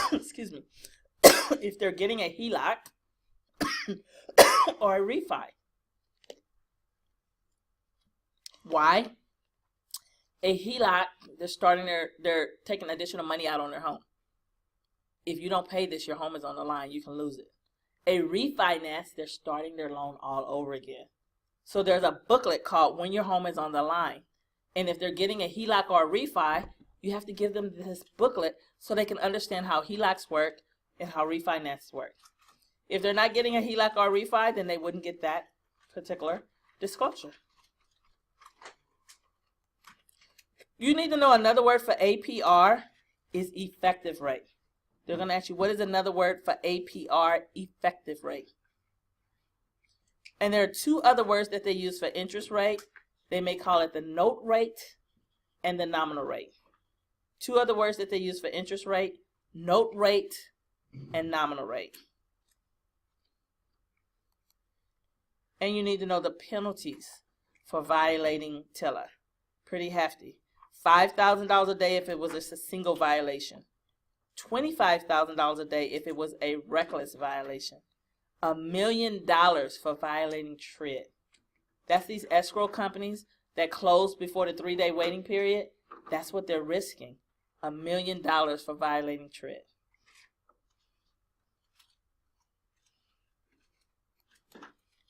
Excuse me. If they're getting a HELOC or a refi. Why? A HELOC, they're taking additional money out on their home. If you don't pay this, your home is on the line. You can lose it. A refinance, they're starting their loan all over again. So there's a booklet called When Your Home is on the Line. And if they're getting a HELOC or a refi, you have to give them this booklet so they can understand how HELOCs work and how refinances work. If they're not getting a HELOC or a refi, then they wouldn't get that particular disclosure. You need to know another word for APR is effective rate. They're going to ask you, what is another word for APR, effective rate? And there are two other words that they use for interest rate. They may call it the note rate and the nominal rate. Two other words that they use for interest rate, note rate and nominal rate. And you need to know the penalties for violating TILA. Pretty hefty. $5,000 a day if it was just a single violation. $25,000 a day if it was a reckless violation. $1 million for violating TRID. That's these escrow companies that close before the 3-day waiting period. That's what they're risking. $1 million for violating TRID.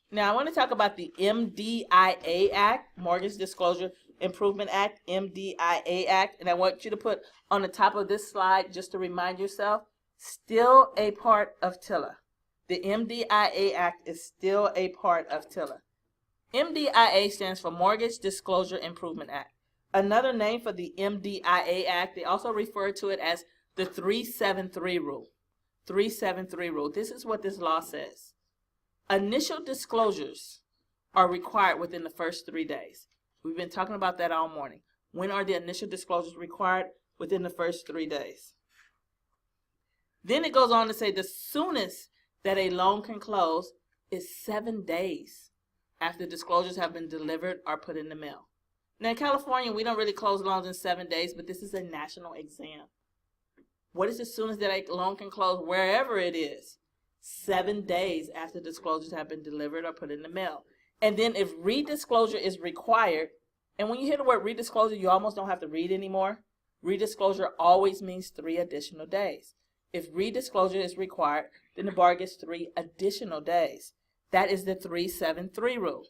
Now I want to talk about the MDIA Act, Mortgage Disclosure Improvement Act, MDIA Act, and I want you to put on the top of this slide, just to remind yourself, still a part of TILA. The MDIA Act is still a part of TILA. MDIA stands for Mortgage Disclosure Improvement Act. Another name for the MDIA Act, they also refer to it as the 373 Rule. 373 Rule. This is what this law says. Initial disclosures are required within the first 3 days. We've been talking about that all morning. When are the initial disclosures required? Within the first 3 days. Then it goes on to say the soonest that a loan can close is 7 days after disclosures have been delivered or put in the mail. Now in California, we don't really close loans in 7 days, but this is a national exam. What is the soonest that a loan can close wherever it is? 7 days after disclosures have been delivered or put in the mail. And then if redisclosure is required, and when you hear the word redisclosure, you almost don't have to read anymore. Redisclosure always means 3 additional days. If redisclosure is required, then the bar gets 3 additional days. That is the 373 rule.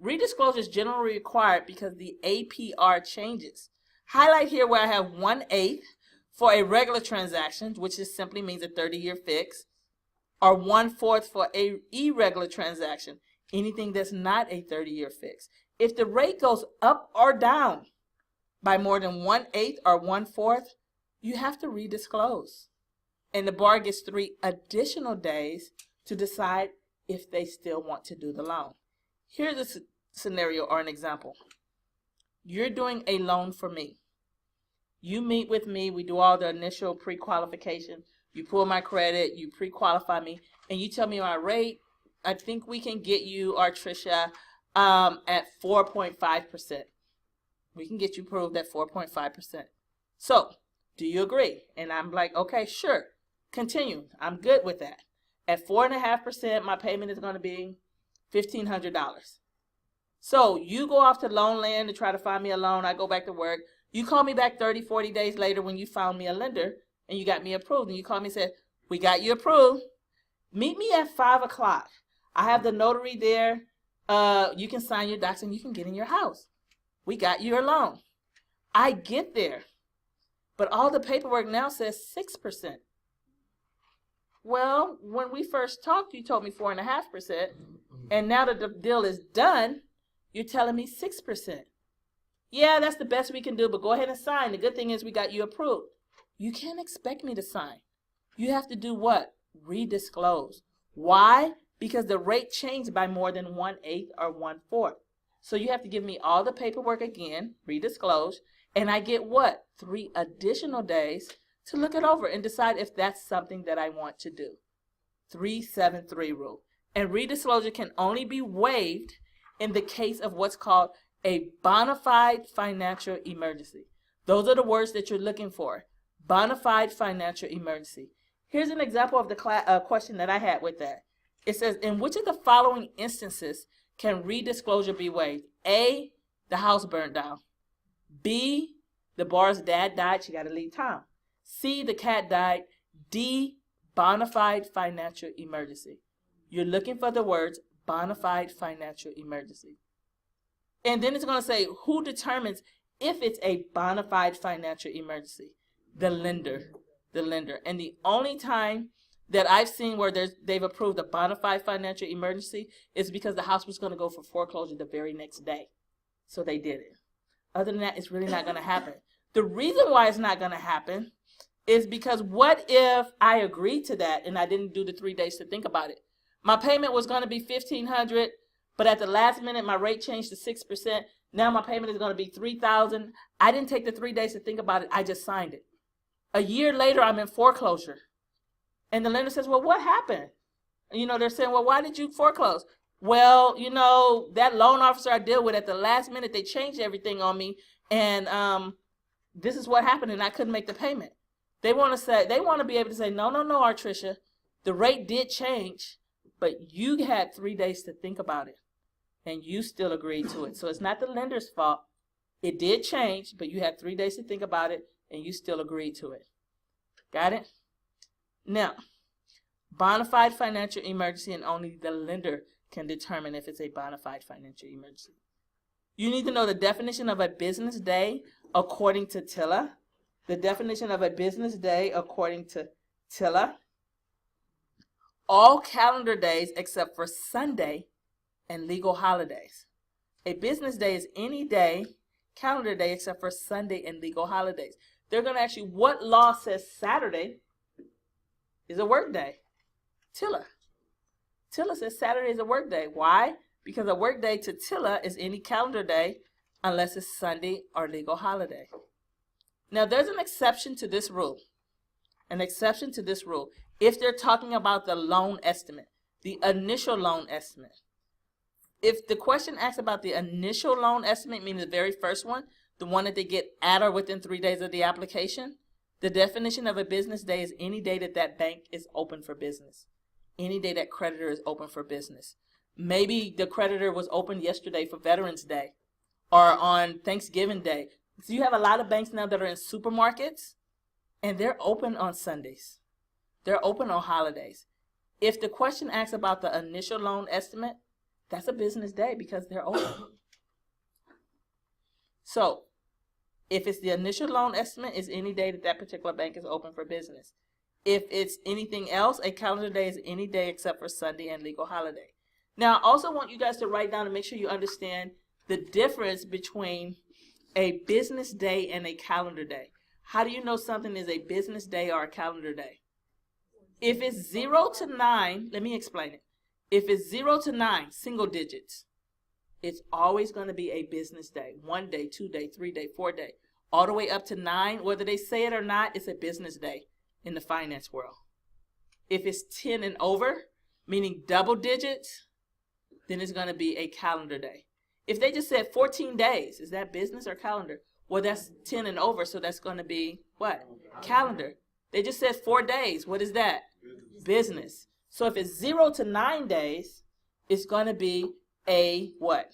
Redisclosure is generally required because the APR changes. Highlight here where I have 1/8 for a regular transaction, which just simply means a 30-year fix, or 1/4 for a irregular transaction, anything that's not a 30-year fix. If the rate goes up or down by more than 1/8 or 1/4, you have to redisclose. And the bar gets 3 additional days to decide if they still want to do the loan. Here's a scenario or an example. You're doing a loan for me. You meet with me, we do all the initial pre-qualification. You pull my credit, you pre-qualify me, and you tell me my rate. I think we can get you, Artricia, at 4.5%. We can get you approved at 4.5%. So, do you agree? And I'm like, okay, sure. Continue. I'm good with that. At 4.5%, my payment is going to be $1,500. So, you go off to Loanland to try to find me a loan. I go back to work. You call me back 30, 40 days later when you found me a lender and you got me approved. And you call me and said, we got you approved. Meet me at 5 o'clock. I have the notary there. You can sign your docs and you can get in your house. We got your loan. I get there. But all the paperwork now says 6%. Well, when we first talked, you told me 4.5%. And now that the deal is done, you're telling me 6%. Yeah, that's the best we can do, but go ahead and sign. The good thing is we got you approved. You can't expect me to sign. You have to do what? Redisclose. Why? Because the rate changed by more than 1/8 or 1/4. So you have to give me all the paperwork again, redisclose, and I get what? 3 additional days to look it over and decide if that's something that I want to do. 373 rule. And redisclosure can only be waived in the case of what's called a bona fide financial emergency. Those are the words that you're looking for. Bona fide financial emergency. Here's an example of the question that I had with that. It says, in which of the following instances can redisclosure be waived? A, the house burned down. B, the bar's dad died, she got to leave town. C, the cat died. D, bona fide financial emergency. You're looking for the words bona fide financial emergency. And then it's going to say who determines if it's a bona fide financial emergency. The lender. The lender. And the only time that I've seen where they've approved a bona fide financial emergency is because the house was going to go for foreclosure the very next day. So they did it. Other than that, it's really not going to happen. The reason why it's not going to happen is because what if I agreed to that and I didn't do the 3 days to think about it? My payment was going to be $1,500, but at the last minute, my rate changed to 6%. Now my payment is going to be $3,000. I didn't take the 3 days to think about it. I just signed it. A year later, I'm in foreclosure. And the lender says, well, what happened? They're saying, well, why did you foreclose? Well, that loan officer I deal with at the last minute, they changed everything on me. And this is what happened, and I couldn't make the payment. They want to be able to say, no, Artricia, the rate did change, but you had 3 days to think about it, and you still agreed to it. So it's not the lender's fault. It did change, but you had 3 days to think about it, and you still agreed to it. Got it? Now, bona fide financial emergency, and only the lender can determine if it's a bona fide financial emergency. You need to know the definition of a business day according to TILA. The definition of a business day according to TILA. All calendar days except for Sunday and legal holidays. A business day is any day, calendar day, except for Sunday and legal holidays. They're going to ask you what law says Saturday is a work day. TILA. TILA says Saturday is a work day. Why? Because a work day to TILA is any calendar day unless it's Sunday or legal holiday. Now, there's an exception to this rule. An exception to this rule. If they're talking about the loan estimate, the initial loan estimate. If the question asks about the initial loan estimate, meaning the very first one, the one that they get at or within 3 days of the application, the definition of a business day is any day that that bank is open for business. Any day that creditor is open for business. Maybe the creditor was open yesterday for Veterans Day or on Thanksgiving Day. So you have a lot of banks now that are in supermarkets, and they're open on Sundays. They're open on holidays. If the question asks about the initial loan estimate, that's a business day because they're open. So if it's the initial loan estimate, is any day that that particular bank is open for business. If it's anything else, a calendar day is any day except for Sunday and legal holiday. Now, I also want you guys to write down and make sure you understand the difference between a business day and a calendar day. How do you know something is a business day or a calendar day? If it's 0 to 9, let me explain it. If it's 0 to 9, single digits, it's always going to be a business day. 1 day, 2 day, 3 day, 4 day. All the way up to 9, whether they say it or not, it's a business day in the finance world. If it's 10 and over, meaning double digits, then it's going to be a calendar day. If they just said 14 days, is that business or calendar? Well, that's 10 and over, so that's going to be what? Calendar. They just said 4 days. What is that? Business. So if it's 0 to 9 days, it's going to be a what?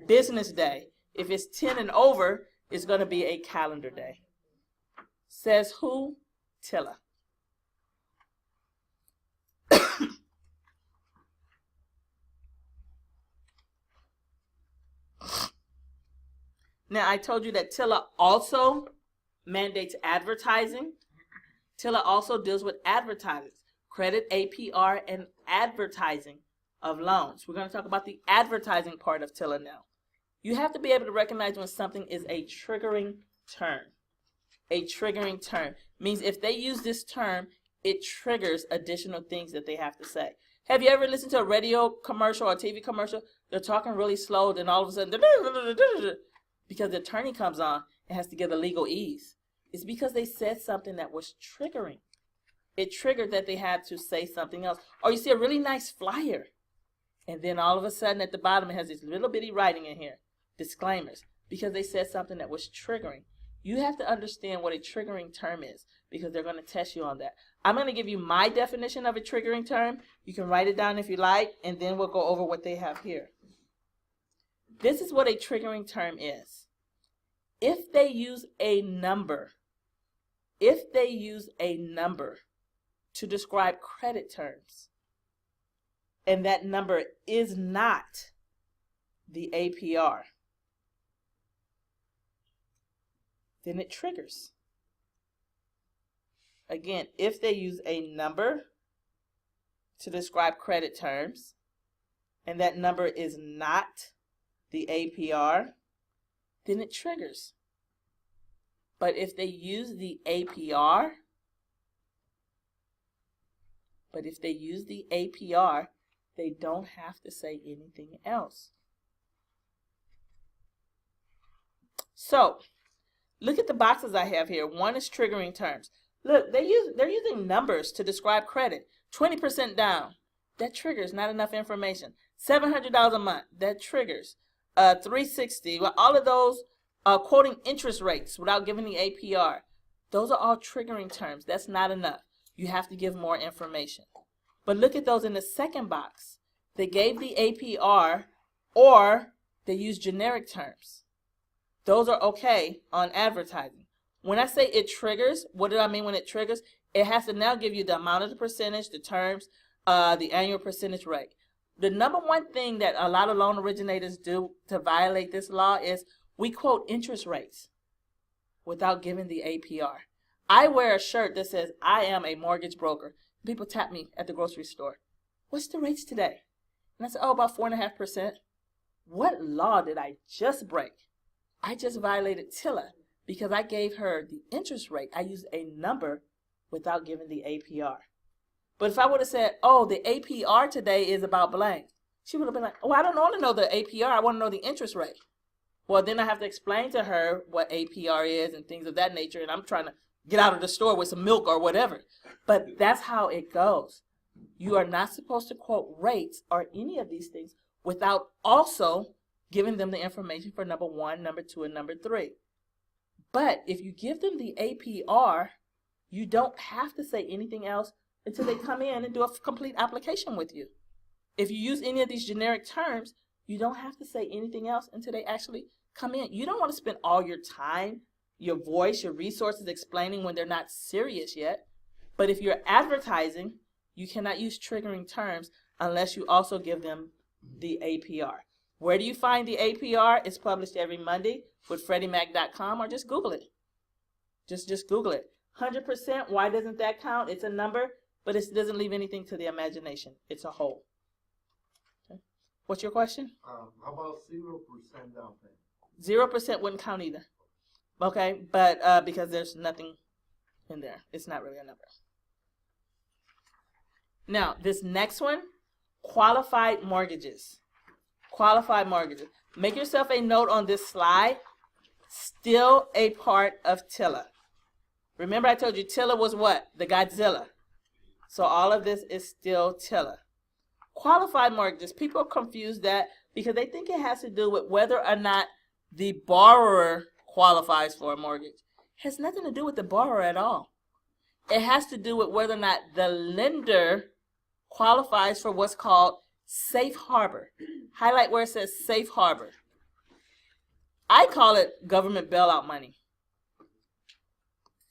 Business day. If it's 10 and over, it's going to be a calendar day. Says who? TILA. Now, I told you that TILA also mandates advertising. TILA also deals with advertising, credit, APR, and advertising of loans. We're going to talk about the advertising part of TILA now. You have to be able to recognize when something is a triggering term. A triggering term means if they use this term, it triggers additional things that they have to say. Have you ever listened to a radio commercial or a TV commercial? They're talking really slow, then all of a sudden, because the attorney comes on and has to give a legal ease. It's because they said something that was triggering. It triggered that they had to say something else. Or you see a really nice flyer, and then all of a sudden at the bottom it has this little bitty writing in here, disclaimers, because they said something that was triggering. You have to understand what a triggering term is because they're going to test you on that. I'm going to give you my definition of a triggering term. You can write it down if you like, and then we'll go over what they have here. This is what a triggering term is. If they use a number, to describe credit terms, and that number is not the APR, then it triggers. Again, if they use a number to describe credit terms, and that number is not the APR, then it triggers. But if they use the APR, they don't have to say anything else. So, look at the boxes I have here. One is triggering terms. Look, they're using numbers to describe credit. 20% down, that triggers. Not enough information. $700 a month, that triggers. 360, well, all of those quoting interest rates without giving the APR. Those are all triggering terms. That's not enough. You have to give more information. But look at those in the second box. They gave the APR or they use generic terms. Those are okay on advertising. When I say it triggers, what do I mean when it triggers? It has to now give you the amount of the percentage, the terms, the annual percentage rate. The number one thing that a lot of loan originators do to violate this law is we quote interest rates without giving the APR. I wear a shirt that says, I am a mortgage broker. People tap me at the grocery store. What's the rates today? And I said, oh, about 4.5%. What law did I just break? I just violated TILA because I gave her the interest rate. I used a number without giving the APR. But if I would have said, oh, the APR today is about blank, she would have been like, oh, I don't want to know the APR. I want to know the interest rate. Well, then I have to explain to her what APR is and things of that nature, and I'm trying to get out of the store with some milk or whatever. But that's how it goes. You are not supposed to quote rates or any of these things without also giving them the information for number 1, number 2, and number 3. But if you give them the APR, you don't have to say anything else until they come in and do a complete application with you. If you use any of these generic terms, you don't have to say anything else until they actually come in. You don't want to spend all your time, your voice, your resources explaining when they're not serious yet. But if you're advertising, you cannot use triggering terms unless you also give them the APR. Where do you find the APR? It's published every Monday with FreddieMac.com, or just Google it. Just Google it. 100%, why doesn't that count? It's a number, but it doesn't leave anything to the imagination. It's a whole. Okay. What's your question? How about 0% down payment? 0% wouldn't count either. Okay, but because there's nothing in there. It's not really a number. Now, this next one, qualified mortgages. Qualified mortgages. Make yourself a note on this slide. Still a part of TILA. Remember I told you TILA was what? The Godzilla. So all of this is still TILA. Qualified mortgages. People confuse that because they think it has to do with whether or not the borrower qualifies for a mortgage. It has nothing to do with the borrower at all. It has to do with whether or not the lender qualifies for what's called safe harbor. Highlight where it says safe harbor. I call it government bailout money.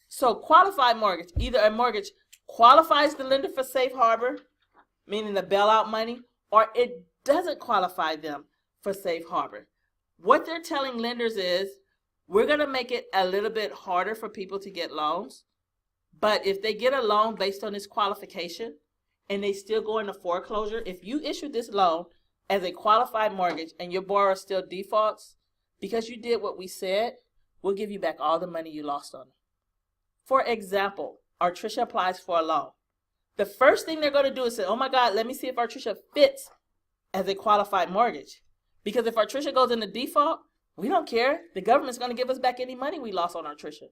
So qualified mortgage, either a mortgage qualifies the lender for safe harbor, meaning the bailout money, or it doesn't qualify them for safe harbor. What they're telling lenders is, we're going to make it a little bit harder for people to get loans, but if they get a loan based on this qualification and they still go into foreclosure, if you issue this loan as a qualified mortgage and your borrower still defaults, because you did what we said, we'll give you back all the money you lost on it. For example, Artricia applies for a loan. The first thing they're going to do is say, oh my God, let me see if Artricia fits as a qualified mortgage. Because if Artricia goes into default, we don't care. The government's going to give us back any money we lost on Artricia.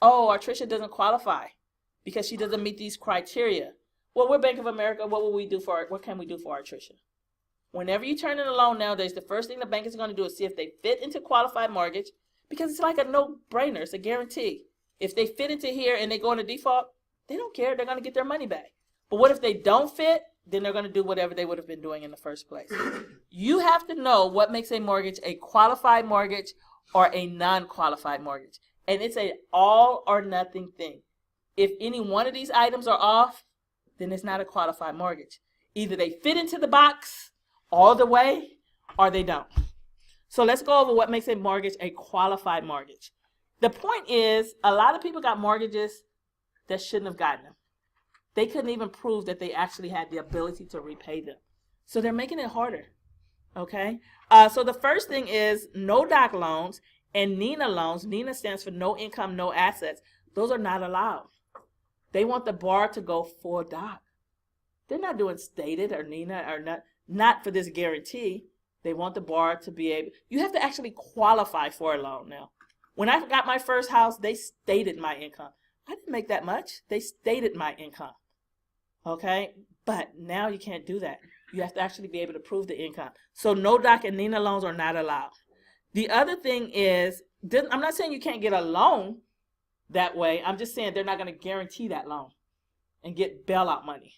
Oh, Artricia doesn't qualify because she doesn't meet these criteria. Well, we're Bank of America. What can we do for Artricia? Whenever you turn in a loan nowadays, the first thing the bank is going to do is see if they fit into qualified mortgage, because it's like a no-brainer. It's a guarantee. If they fit into here and they go into default, they don't care. They're going to get their money back. But what if they don't fit then they're going to do whatever they would have been doing in the first place. You have to know what makes a mortgage a qualified mortgage or a non-qualified mortgage. And it's an all or nothing thing. If any one of these items are off, then it's not a qualified mortgage. Either they fit into the box all the way or they don't. So let's go over what makes a mortgage a qualified mortgage. The point is, a lot of people got mortgages that shouldn't have gotten them. They couldn't even prove that they actually had the ability to repay them. So they're making it harder. Okay? So the first thing is no doc loans and NINA loans. NINA stands for no income, no assets. Those are not allowed. They want the borrower to go full doc. They're not doing stated or NINA or not for this guarantee. They want the borrower to be able, you have to actually qualify for a loan now. When I got my first house, they stated my income. I didn't make that much. They stated my income. Okay? But now you can't do that. You have to actually be able to prove the income. So no doc and NINA loans are not allowed. The other thing is, I'm not saying you can't get a loan that way. I'm just saying they're not going to guarantee that loan and get bailout money.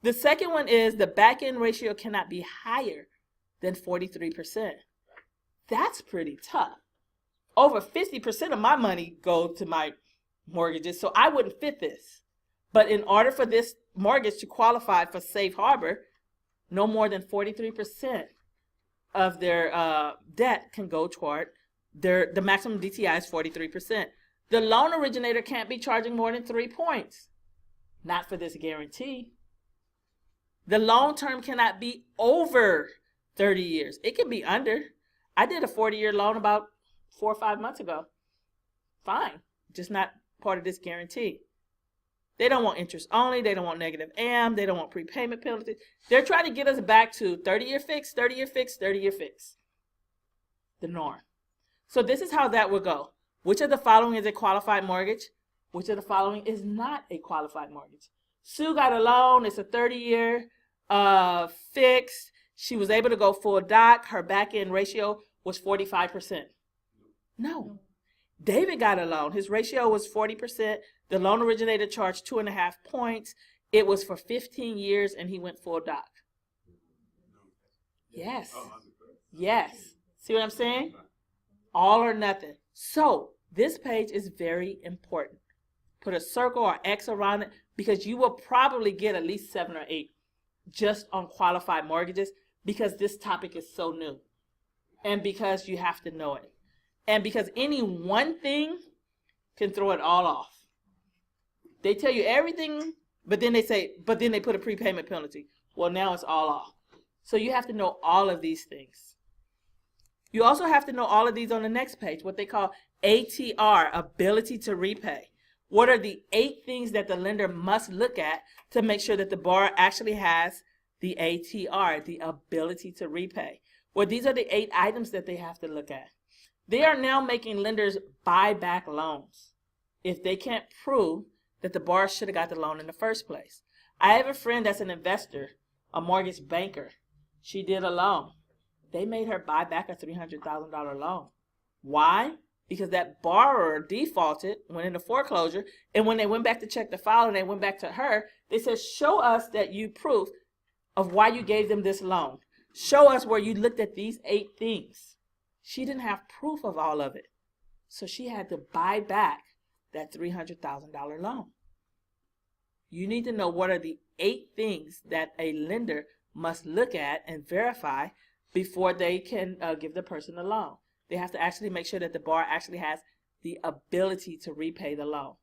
The second one is the back-end ratio cannot be higher than 43%. That's pretty tough. Over 50% of my money goes to my mortgages, so I wouldn't fit this. But in order for this mortgage to qualify for safe harbor, no more than 43% of their debt can go toward the maximum DTI is 43%. The loan originator can't be charging more than 3 points. Not for this guarantee. The loan term cannot be over 30 years. It can be under. I did a 40-year loan about 4 or 5 months ago. Fine. Just not part of this guarantee. They don't want interest only. They don't want negative AM. They don't want prepayment penalties. They're trying to get us back to 30-year fix, 30-year fix, 30-year fix. The norm. So this is how that would go. Which of the following is a qualified mortgage? Which of the following is not a qualified mortgage? Sue got a loan. It's a 30-year fixed. She was able to go full doc. Her back-end ratio was 45%. No. David got a loan. His ratio was 40%. The loan originator charged 2.5 points. It was for 15 years, and he went full doc. Yes. Yes. See what I'm saying? All or nothing. So this page is very important. Put a circle or X around it because you will probably get at least 7 or 8 just on qualified mortgages because this topic is so new and because you have to know it. And because any one thing can throw it all off. They tell you everything, but then they put a prepayment penalty. Well, now it's all off. So you have to know all of these things. You also have to know all of these on the next page, what they call ATR, ability to repay. What are the 8 things that the lender must look at to make sure that the borrower actually has the ATR, the ability to repay? Well, these are the 8 items that they have to look at. They are now making lenders buy back loans if they can't prove that the borrower should have got the loan in the first place. I have a friend that's an investor, a mortgage banker. She did a loan. They made her buy back a $300,000 loan. Why? Because that borrower defaulted, went into foreclosure, and when they went back to check the file and they went back to her, they said, show us that you proof of why you gave them this loan. Show us where you looked at these 8 things. She didn't have proof of all of it. So she had to buy back that $300,000 loan. You need to know what are the 8 things that a lender must look at and verify before they can give the person a loan. They have to actually make sure that the borrower actually has the ability to repay the loan.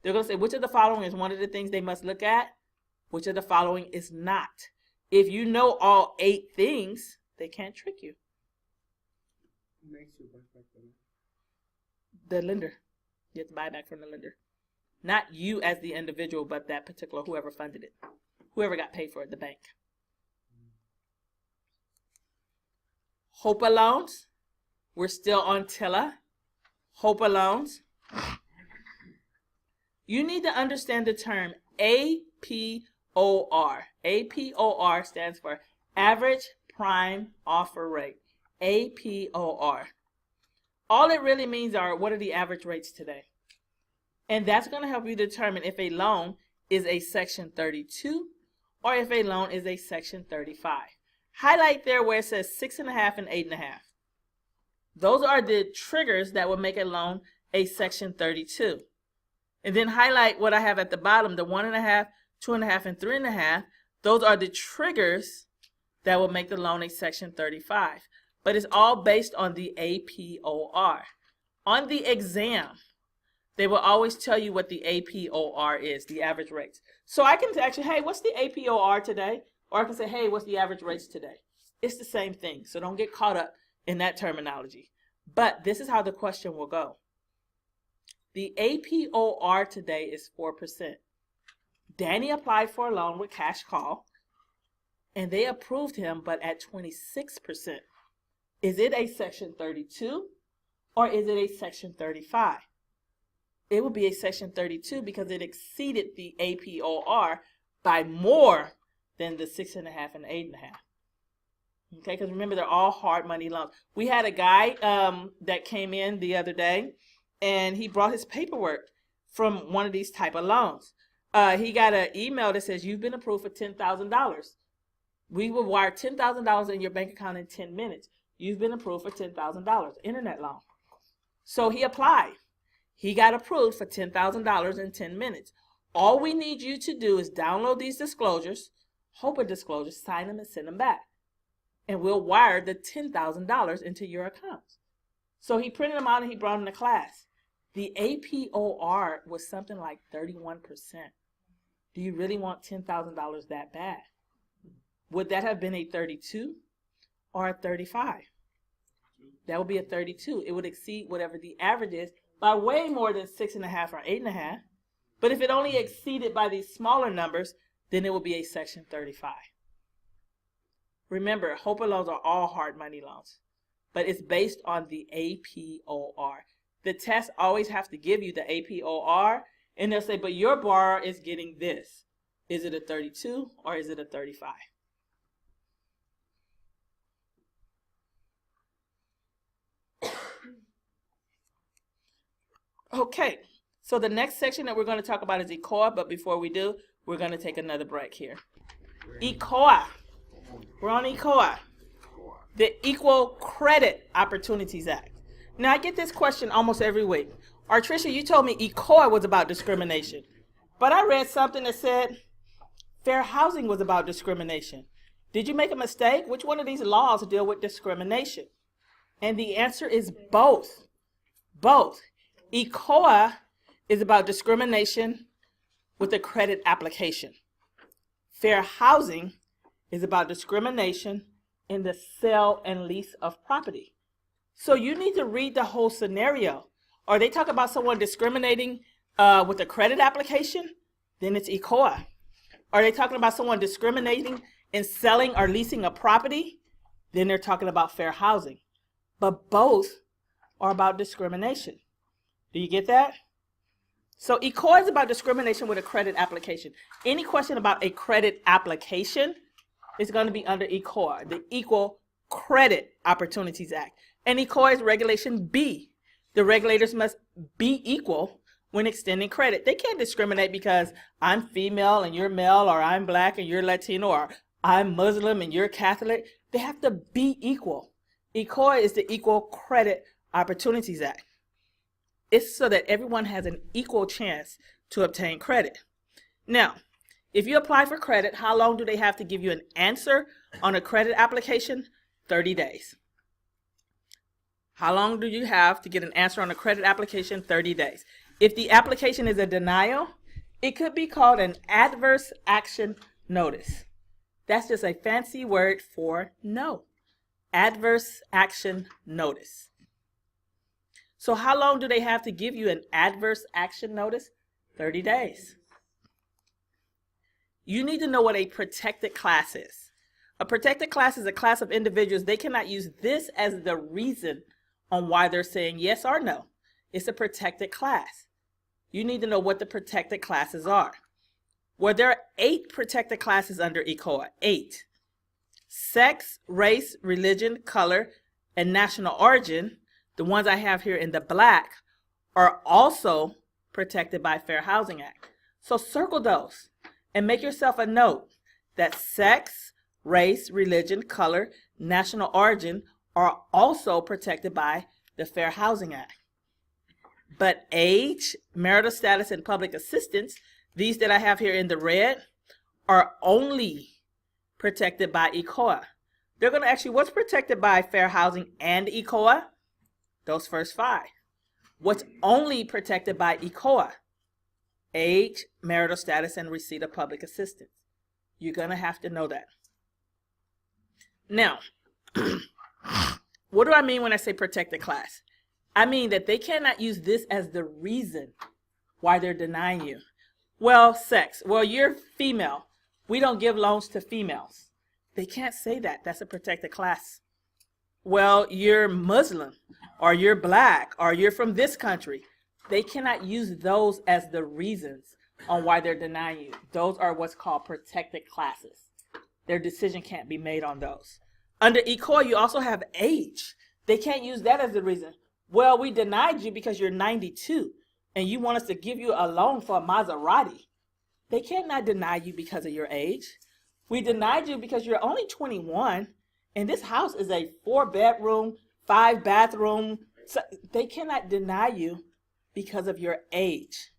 They're going to say, which of the following is one of the things they must look at? Which of the following is not? If you know all 8 things, they can't trick you. The lender. You have to buy back from the lender. Not you as the individual, but that particular whoever funded it. Whoever got paid for it, the bank. HOPA loans. We're still on TILA. HOPA loans. You need to understand the term APOR. APOR stands for Average Prime Offer Rate. APOR. All it really means are what are the average rates today. And that's going to help you determine if a loan is a Section 32 or if a loan is a Section 35. Highlight there where it says 6.5 and 8.5. Those are the triggers that will make a loan a Section 32. And then highlight what I have at the bottom, the 1.5, 2.5, and 3.5. Those are the triggers that will make the loan a Section 35. But it's all based on the APOR. On the exam, they will always tell you what the APOR is, the average rates. So I can actually, hey, what's the APOR today? Or I can say, hey, what's the average rates today? It's the same thing, so don't get caught up in that terminology. But this is how the question will go. The APOR today is 4%. Danny applied for a loan with cash call, and they approved him, but at 26%. Is it a Section 32 or is it a Section 35? It will be a Section 32 because it exceeded the APOR by more than the 6.5 and 8.5. Okay, because remember, they're all hard money loans. We had a guy that came in the other day, and he brought his paperwork from one of these type of loans. He got an email that says, you've been approved for $10,000. We will wire $10,000 in your bank account in 10 minutes. You've been approved for $10,000, internet loan. So he applied. He got approved for $10,000 in 10 minutes. All we need you to do is download these disclosures, HOPA disclosures, sign them and send them back. And we'll wire the $10,000 into your account. So he printed them out and he brought them to class. The APOR was something like 31%. Do you really want $10,000 that bad? Would that have been a 32 or a 35? That would be a 32. It would exceed whatever the average is by way more than 6.5 or 8.5. But if it only exceeded by these smaller numbers, then it would be a Section 35. Remember, HOPA loans are all hard money loans, but it's based on the APOR. The tests always have to give you the APOR, and they'll say, but your borrower is getting this. Is it a 32 or is it a 35? Okay, so the next section that we're going to talk about is ECOA, but before we do, we're going to take another break here. ECOA. We're on ECOA, the Equal Credit Opportunities Act. Now, I get this question almost every week. Artricia, you told me ECOA was about discrimination, but I read something that said fair housing was about discrimination. Did you make a mistake? Which one of these laws deal with discrimination? And the answer is both. Both. ECOA is about discrimination with a credit application. Fair housing is about discrimination in the sale and lease of property. So you need to read the whole scenario. Or they talk about someone discriminating with a credit application, then it's ECOA. Are they talking about someone discriminating in selling or leasing a property? Then they're talking about fair housing. But both are about discrimination. Do you get that? So ECOA is about discrimination with a credit application. Any question about a credit application is going to be under ECOA, the Equal Credit Opportunities Act. And ECOA is Regulation B. The regulators must be equal when extending credit. They can't discriminate because I'm female and you're male, or I'm black and you're Latino, or I'm Muslim and you're Catholic. They have to be equal. ECOA is the Equal Credit Opportunities Act. It's so that everyone has an equal chance to obtain credit. Now, if you apply for credit, how long do they have to give you an answer on a credit application? 30 days. How long do you have to get an answer on a credit application? 30 days. If the application is a denial, it could be called an adverse action notice. That's just a fancy word for no. Adverse action notice. So how long do they have to give you an adverse action notice? 30 days. You need to know what a protected class is. A protected class is a class of individuals. They cannot use this as the reason on why they're saying yes or no. It's a protected class. You need to know what the protected classes are. Well, there are 8 protected classes under ECOA. 8. Sex, race, religion, color, and national origin, the ones I have here in the black, are also protected by Fair Housing Act. So circle those and make yourself a note. that sex, race, religion, color, national origin are also protected by the Fair Housing Act. But age, marital status, and public assistance, these that I have here in the red, are only protected by ECOA. They're going to ask you, what's protected by fair housing and ECOA? Those first 5. What's only protected by ECOA? Age, marital status, and receipt of public assistance. You're going to have to know that. Now, what do I mean when I say protected class? I mean that they cannot use this as the reason why they're denying you. Well, sex. Well, you're female. We don't give loans to females. They can't say that. That's a protected class. Well, you're Muslim, or you're black, or you're from this country. They cannot use those as the reasons on why they're denying you. Those are what's called protected classes. Their decision can't be made on those. Under ECOA, you also have age. They can't use that as the reason. Well, we denied you because you're 92 and you want us to give you a loan for a Maserati. They cannot deny you because of your age. We denied you because you're only 21 and this house is a 4-bedroom, 5-bathroom. So they cannot deny you because of your age.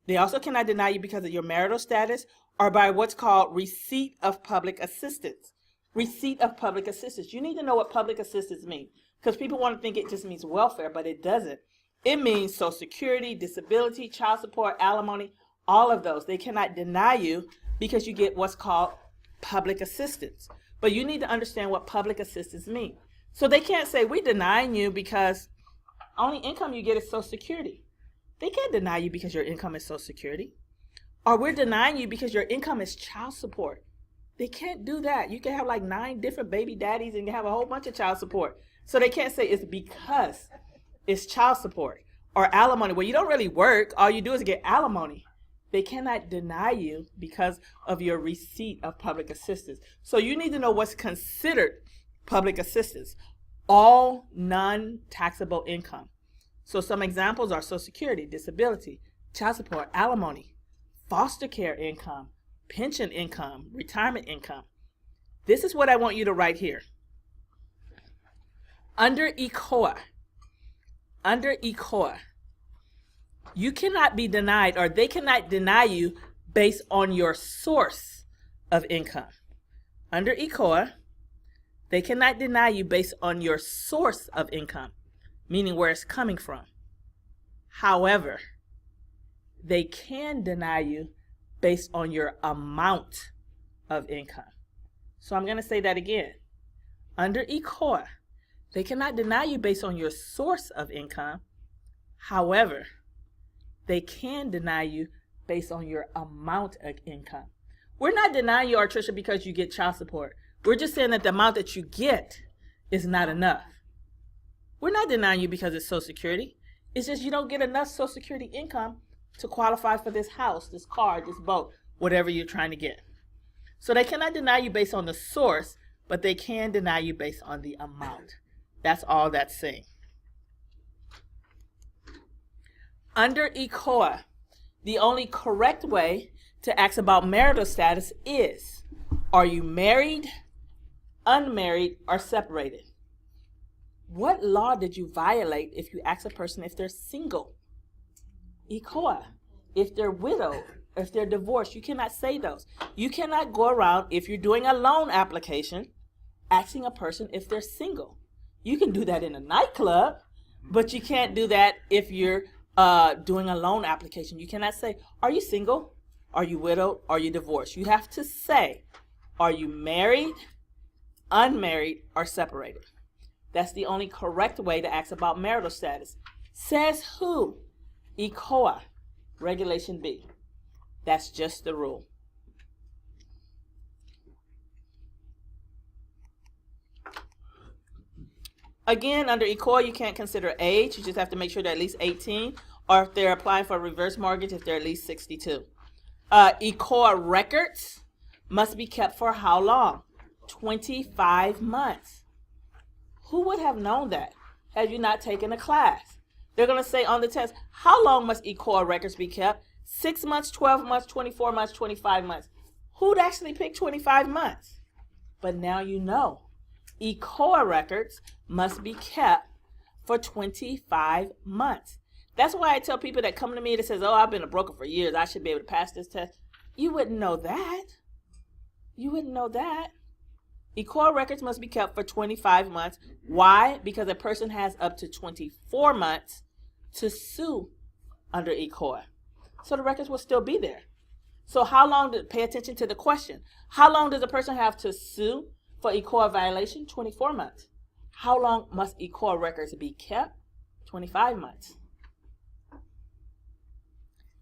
They also cannot deny you because of your marital status or by what's called receipt of public assistance. Receipt of public assistance. You need to know what public assistance means because people want to think it just means welfare, but it doesn't. It means Social Security, disability, child support, alimony, all of those. They cannot deny you because you get what's called public assistance. But you need to understand what public assistance means. So they can't say, we're denying you because only income you get is Social Security. They can't deny you because your income is Social Security. Or we're denying you because your income is child support. They can't do that. You can have like 9 different baby daddies and you have a whole bunch of child support. So they can't say it's because it's child support or alimony. Well, you don't really work. All you do is get alimony. They cannot deny you because of your receipt of public assistance. So you need to know what's considered public assistance. All non-taxable income. So some examples are Social Security, disability, child support, alimony, foster care income, pension income, retirement income. This is what I want you to write here. Under ECOA, you cannot be denied or they cannot deny you based on your source of income. Under ECOA, they cannot deny you based on your source of income, meaning where it's coming from. However, they can deny you based on your amount of income. So I'm going to say that again. Under ECOA, they cannot deny you based on your source of income. However, they can deny you based on your amount of income. We're not denying you, Artricia, because you get child support. We're just saying that the amount that you get is not enough. We're not denying you because it's Social Security. It's just you don't get enough Social Security income to qualify for this house, this car, this boat, whatever you're trying to get. So they cannot deny you based on the source, but they can deny you based on the amount. That's all that's saying. Under ECOA, the only correct way to ask about marital status is, are you married, unmarried, or separated? What law did you violate if you ask a person if they're single? ECOA. If they're widowed, if they're divorced, you cannot say those. You cannot go around, if you're doing a loan application, asking a person if they're single. You can do that in a nightclub, but you can't do that if you're doing a loan application. You cannot say, are you single? Are you widowed? Are you divorced? You have to say, are you married, unmarried, or separated? That's the only correct way to ask about marital status. Says who? ECOA, Regulation B. That's just the rule. Again, under ECOA, you can't consider age. You just have to make sure they're at least 18, or if they're applying for a reverse mortgage, if they're at least 62. ECOA records must be kept for how long? 25 months. Who would have known that had you not taken a class? They're going to say on the test, how long must ECOA records be kept? 6 months, 12 months, 24 months, 25 months. who'd actually pick 25 months. But now you know. ECOA records must be kept for 25 months. That's why I tell people that come to me that says, oh, I've been a broker for years, I should be able to pass this test. You wouldn't know that. You wouldn't know that. ECOA records must be kept for 25 months. Why? Because a person has up to 24 months to sue under ECOA. So the records will still be there. So how long, pay attention to the question. How long does a person have to sue for ECOA violation? 24 months. How long must ECOA records be kept? 25 months.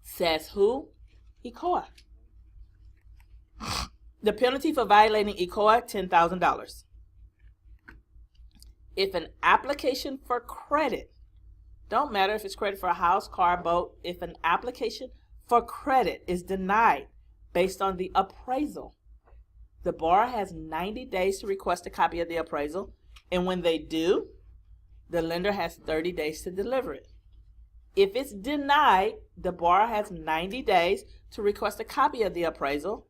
Says who? ECOA. The penalty for violating ECOA, $10,000. If an application for credit, don't matter if it's credit for a house, car, boat, if an application for credit is denied based on the appraisal, the borrower has 90 days to request a copy of the appraisal, and when they do, the lender has 30 days to deliver it. If it's denied, the borrower has 90 days to request a copy of the appraisal,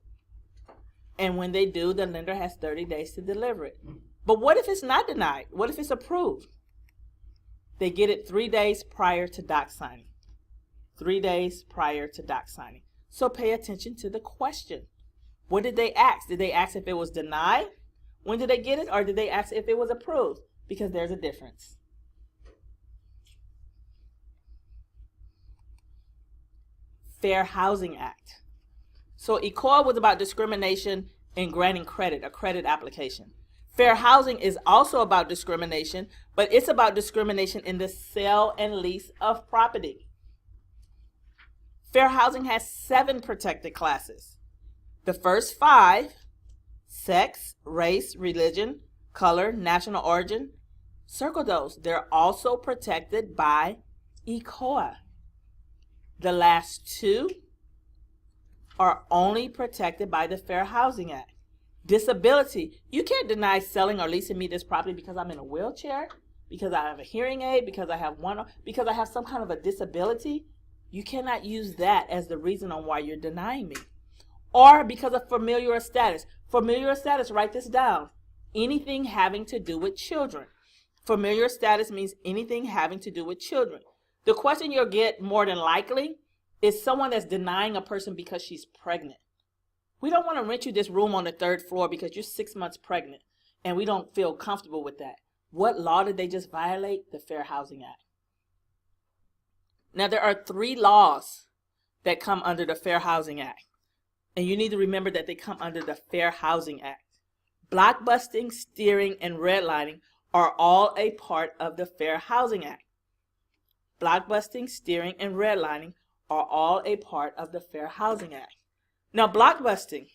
and when they do, the lender has 30 days to deliver it. But what if it's not denied? What if it's approved? They get it 3 days prior to doc signing. 3 days prior to doc signing. So pay attention to the question. What did they ask? Did they ask if it was denied? When did they get it? Or did they ask if it was approved? Because there's a difference. Fair Housing Act. So ECOA was about discrimination in granting credit, a credit application. Fair housing is also about discrimination, but it's about discrimination in the sale and lease of property. Fair housing has 7 protected classes. The first 5, sex, race, religion, color, national origin, circle those. They're also protected by ECOA. The last 2 are only protected by the Fair Housing Act. Disability, you can't deny selling or leasing me this property because I'm in a wheelchair, because I have a hearing aid, because I have some kind of a disability. You cannot use that as the reason on why you're denying me. Or because of familiar status. Familiar status, write this down. Anything having to do with children. Familiar status means anything having to do with children. The question you'll get more than likely is someone that's denying a person because she's pregnant. We don't want to rent you this room on the 3rd floor because you're 6 months pregnant, and we don't feel comfortable with that. What law did they just violate? The Fair Housing Act. Now, there are 3 laws that come under the Fair Housing Act, and you need to remember that they come under the Fair Housing Act. Blockbusting, steering, and redlining are all a part of the Fair Housing Act. Blockbusting, steering, and redlining are all a part of the Fair Housing Act. Now, blockbusting,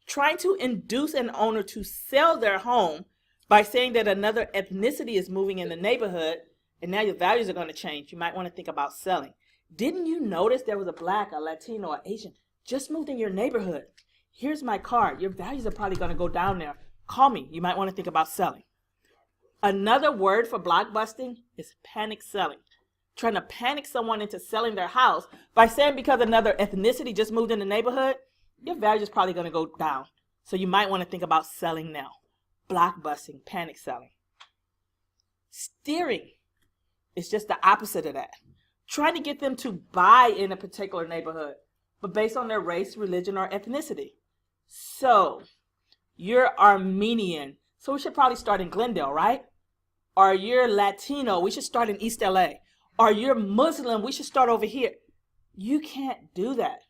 trying to induce an owner to sell their home by saying that another ethnicity is moving in the neighborhood and now your values are going to change. You might want to think about selling. Didn't you notice there was a black, a Latino, or Asian just moved in your neighborhood? Here's my card. Your values are probably going to go down there. Call me. You might want to think about selling. Another word for blockbusting is panic selling. Trying to panic someone into selling their house by saying because another ethnicity just moved in the neighborhood, your value is probably going to go down. So you might want to think about selling now. Blockbusting, panic selling. Steering is just the opposite of that. Trying to get them to buy in a particular neighborhood, but based on their race, religion, or ethnicity. So you're Armenian, so we should probably start in Glendale, right? Or you're Latino, we should start in East LA. Or you're Muslim, we should start over here. You can't do that.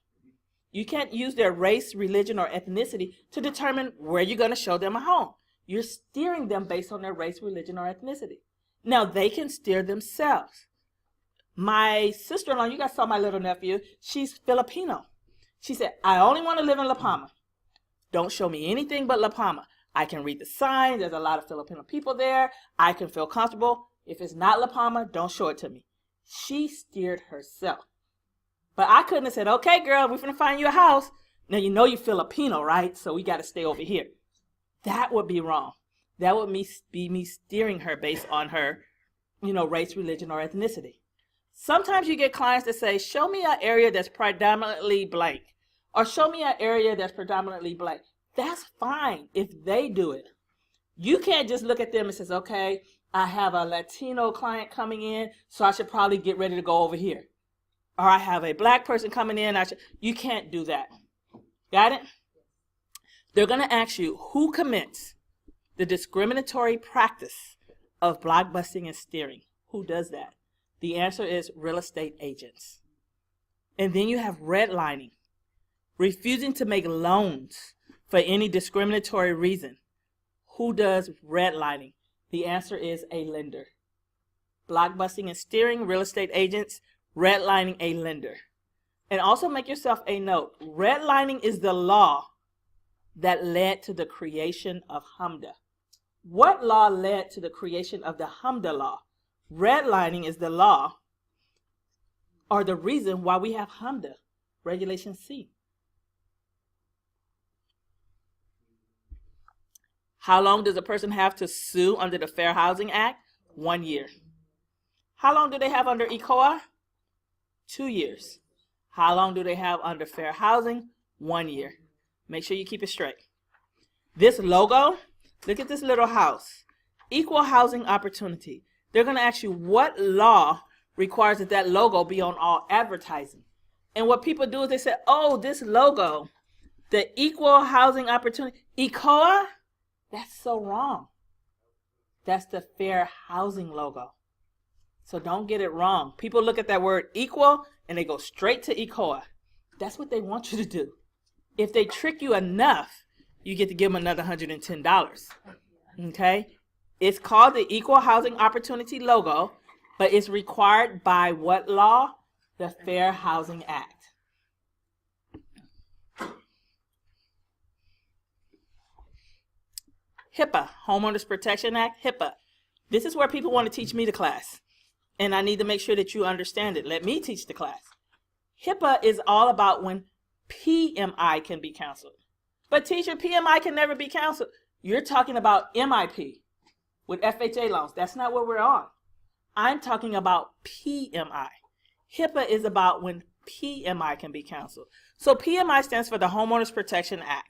You can't use their race, religion, or ethnicity to determine where you're going to show them a home. You're steering them based on their race, religion, or ethnicity. Now, they can steer themselves. My sister-in-law, you guys saw my little nephew, she's Filipino. She said, I only want to live in La Palma. Don't show me anything but La Palma. I can read the signs. There's a lot of Filipino people there. I can feel comfortable. If it's not La Palma, don't show it to me. She steered herself. But I couldn't have said, okay, girl, we're going to find you a house. Now, you know you're Filipino, right? So we got to stay over here. That would be wrong. That would be me steering her based on her, race, religion, or ethnicity. Sometimes you get clients that say, show me an area that's predominantly blank. or show me an area that's predominantly black. That's fine if they do it. You can't just look at them and say, okay, I have a Latino client coming in, so I should probably get ready to go over here. Or I have a black person coming in, you can't do that. Got it? They're going to ask you, who commits the discriminatory practice of blockbusting and steering? Who does that? The answer is real estate agents. And then you have redlining, refusing to make loans for any discriminatory reason. Who does redlining? The answer is a lender. Blockbusting and steering, real estate agents, redlining, a lender. And also make yourself a note. Redlining is the law that led to the creation of HMDA. What law led to the creation of the HMDA law? Redlining is the law or the reason why we have HMDA, Regulation C. How long does a person have to sue under the Fair Housing Act? 1 year. How long do they have under ECOA? 2 years. How long do they have under fair housing? 1 year. Make sure you keep it straight. This logo, look at this little house. Equal housing opportunity. They're going to ask you what law requires that that logo be on all advertising. And what people do is they say, oh, this logo, the equal housing opportunity, ECOA? That's so wrong. That's the fair housing logo. So don't get it wrong. People look at that word equal and they go straight to ECOA. That's what they want you to do. If they trick you enough, you get to give them another $110. Okay? It's called the Equal Housing Opportunity logo, but it's required by what law? The Fair Housing Act. HIPAA, Homeowners Protection Act, HIPAA. This is where people want to teach me the class. And I need to make sure that you understand it. Let me teach the class. HIPAA is all about when PMI can be canceled. But teacher, PMI can never be canceled. You're talking about MIP with FHA loans. That's not what we're on. I'm talking about PMI. HIPAA is about when PMI can be canceled. So PMI stands for the Homeowners Protection Act.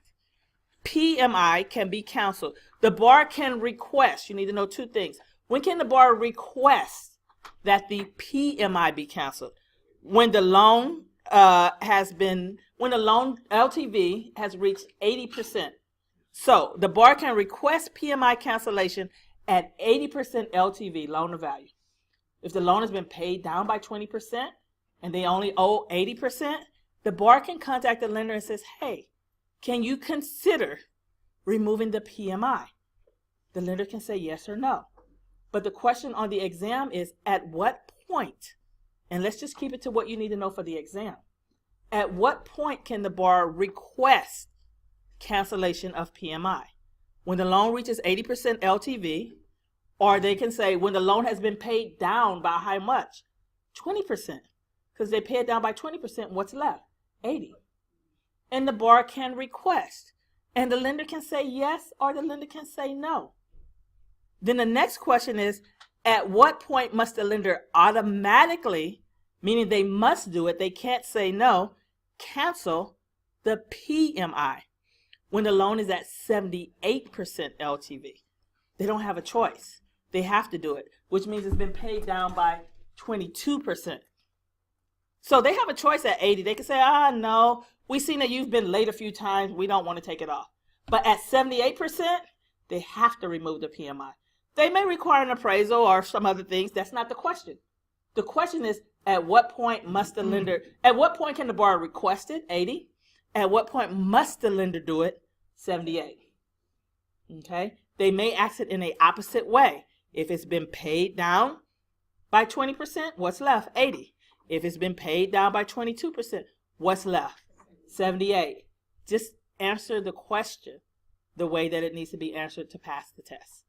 PMI can be canceled. The bar can request. You need to know two things. When can the bar request that the PMI be canceled? When the loan when the loan LTV has reached 80%. So the bar can request PMI cancellation at 80% LTV, loan to value. If the loan has been paid down by 20% and they only owe 80%, the bar can contact the lender and says, hey, can you consider removing the PMI? The lender can say yes or no. But the question on the exam is, at what point, and let's just keep it to what you need to know for the exam, at what point can the bar request cancellation of PMI? When the loan reaches 80% LTV, or they can say when the loan has been paid down by how much? 20%. Because they pay it down by 20%, what's left? 80. And the bar can request. And the lender can say yes or the lender can say no. Then the next question is, at what point must the lender automatically, meaning they must do it, they can't say no, cancel the PMI when the loan is at 78% LTV? They don't have a choice. They have to do it, which means it's been paid down by 22%. So they have a choice at 80. They can say, no, we've seen that you've been late a few times. We don't want to take it off. But at 78%, they have to remove the PMI. They may require an appraisal or some other things. That's not the question. The question is, at what point must the lender, at what point can the borrower request it? 80. At what point must the lender do it? 78. Okay? They may ask it in a opposite way. If it's been paid down by 20%, what's left? 80. If it's been paid down by 22%, what's left? 78. Just answer the question the way that it needs to be answered to pass the test.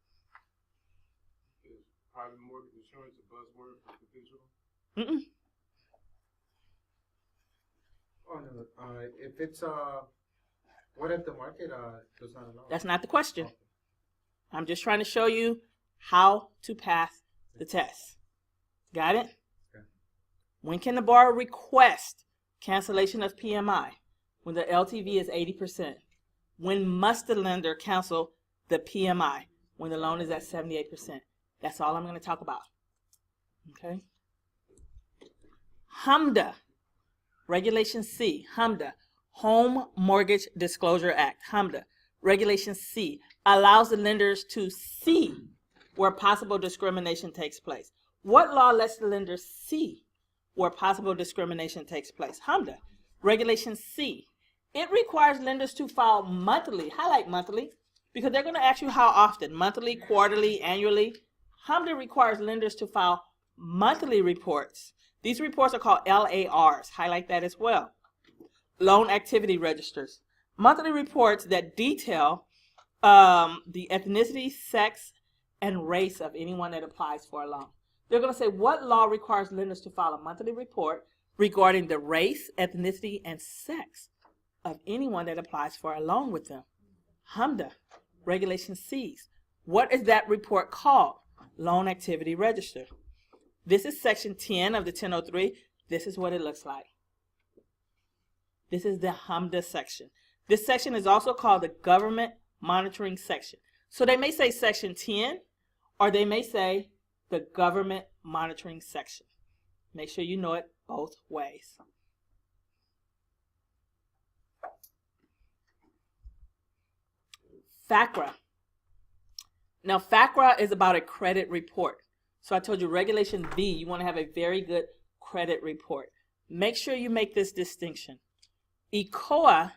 Is private mortgage insurance a buzzword for conventional? Mm-mm. Oh no. If it's what if the market does not allow? That's not the question. Okay. I'm just trying to show you how to pass the test. Got it? Okay. When can the borrower request cancellation of PMI? When the LTV is 80%. When must the lender cancel the PMI? When the loan is at 78%. That's all I'm going to talk about. Okay. HMDA, Regulation C, HMDA, Home Mortgage Disclosure Act, HMDA, Regulation C, allows the lenders to see where possible discrimination takes place. What law lets the lender see where possible discrimination takes place? HMDA, Regulation C. It requires lenders to file monthly, highlight monthly, because they're going to ask you how often, monthly, quarterly, annually. HMDA requires lenders to file monthly reports. These reports are called LARs. Highlight that as well. Loan activity registers. Monthly reports that detail the ethnicity, sex, and race of anyone that applies for a loan. They're going to say what law requires lenders to file a monthly report regarding the race, ethnicity, and sex of anyone that applies for a loan with them. HMDA, Regulation C's. What is that report called? Loan Activity Register. This is Section 10 of the 1003. This is what it looks like. This is the HMDA section. This section is also called the Government Monitoring Section. So they may say Section 10, or they may say the Government Monitoring Section. Make sure you know it both ways. FACRA. Now, FACRA is about a credit report. So I told you Regulation B, you want to have a very good credit report. Make sure you make this distinction. ECOA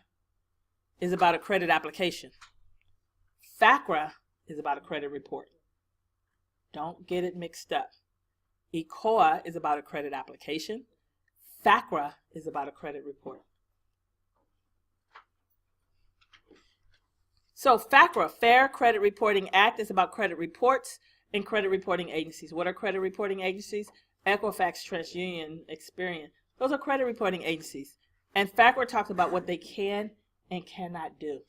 is about a credit application. FACRA is about a credit report. Don't get it mixed up. ECOA is about a credit application. FACRA is about a credit report. So FACRA, Fair Credit Reporting Act, is about credit reports and credit reporting agencies. What are credit reporting agencies? Equifax, TransUnion, Experian. Those are credit reporting agencies. And FACRA talks about what they can and cannot do.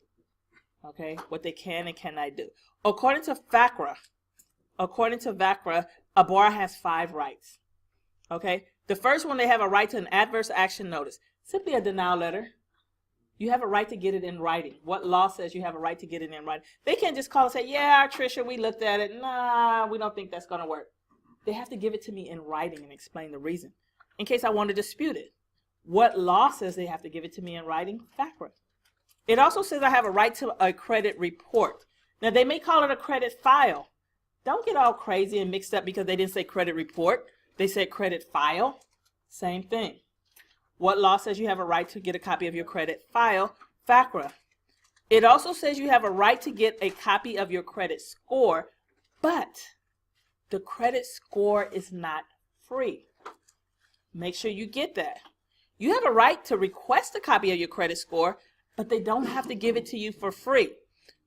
Okay, what they can and cannot do. According to FACRA, a borrower has 5 rights. Okay, the first one, they have a right to an adverse action notice, simply a denial letter. You have a right to get it in writing. What law says you have a right to get it in writing? They can't just call and say, yeah, Tricia, we looked at it. Nah, we don't think that's going to work. They have to give it to me in writing and explain the reason in case I want to dispute it. What law says they have to give it to me in writing? FACRA. It also says I have a right to a credit report. Now, they may call it a credit file. Don't get all crazy and mixed up because they didn't say credit report. They said credit file. Same thing. What law says you have a right to get a copy of your credit file? FACRA. It also says you have a right to get a copy of your credit score, but the credit score is not free. Make sure you get that. You have a right to request a copy of your credit score, but they don't have to give it to you for free.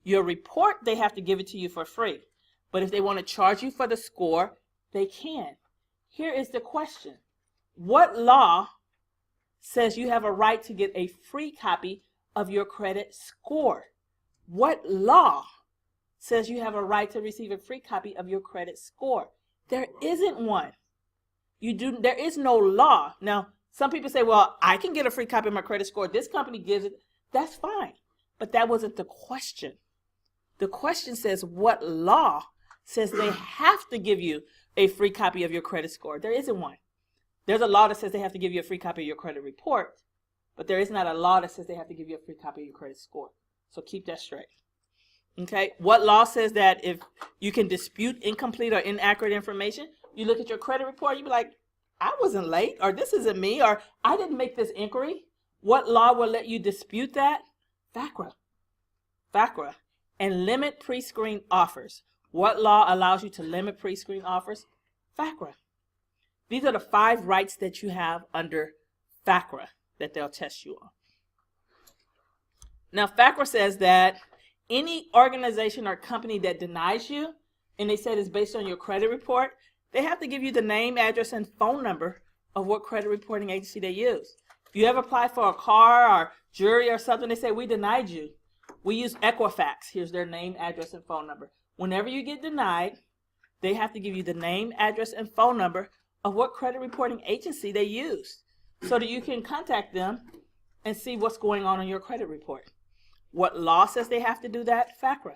Your report, they have to give it to you for free. But if they want to charge you for the score, they can. Here is the question. What law says you have a right to get a free copy of your credit score? What law says you have a right to receive a free copy of your credit score? There isn't one. There is no law. Now, some people say, well, I can get a free copy of my credit score. This company gives it. That's fine. But that wasn't the question. The question says, what law says they have to give you a free copy of your credit score? There isn't one. There's a law that says they have to give you a free copy of your credit report, but there is not a law that says they have to give you a free copy of your credit score. So keep that straight. Okay, what law says that if you can dispute incomplete or inaccurate information, you look at your credit report, you be like, I wasn't late, or this isn't me, or I didn't make this inquiry. What law will let you dispute that? FACRA. FACRA. And limit pre-screen offers. What law allows you to limit pre-screen offers? FACRA. These are the 5 rights that you have under FACRA that they'll test you on. Now, FACRA says that any organization or company that denies you, and they said it's based on your credit report, they have to give you the name, address, and phone number of what credit reporting agency they use. If you ever apply for a car or jury or something, they say, we denied you. We use Equifax. Here's their name, address, and phone number. Whenever you get denied, they have to give you the name, address, and phone number of what credit reporting agency they use so that you can contact them and see what's going on in your credit report. What law says they have to do that? FACRA.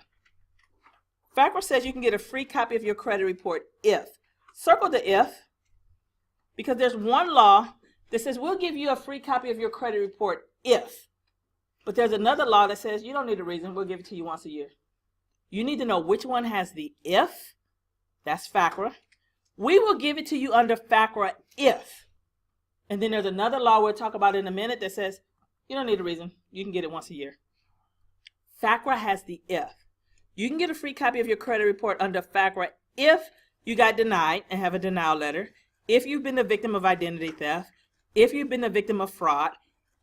FACRA says you can get a free copy of your credit report if. Circle the if, because there's one law that says we'll give you a free copy of your credit report if. But there's another law that says you don't need a reason, we'll give it to you once a year. You need to know which one has the if. That's FACRA. We will give it to you under FACRA if. And then there's another law we'll talk about in a minute that says you don't need a reason, you can get it once a year. FACRA has the if. You can get a free copy of your credit report under FACRA if you got denied and have a denial letter, if you've been the victim of identity theft, if you've been the victim of fraud,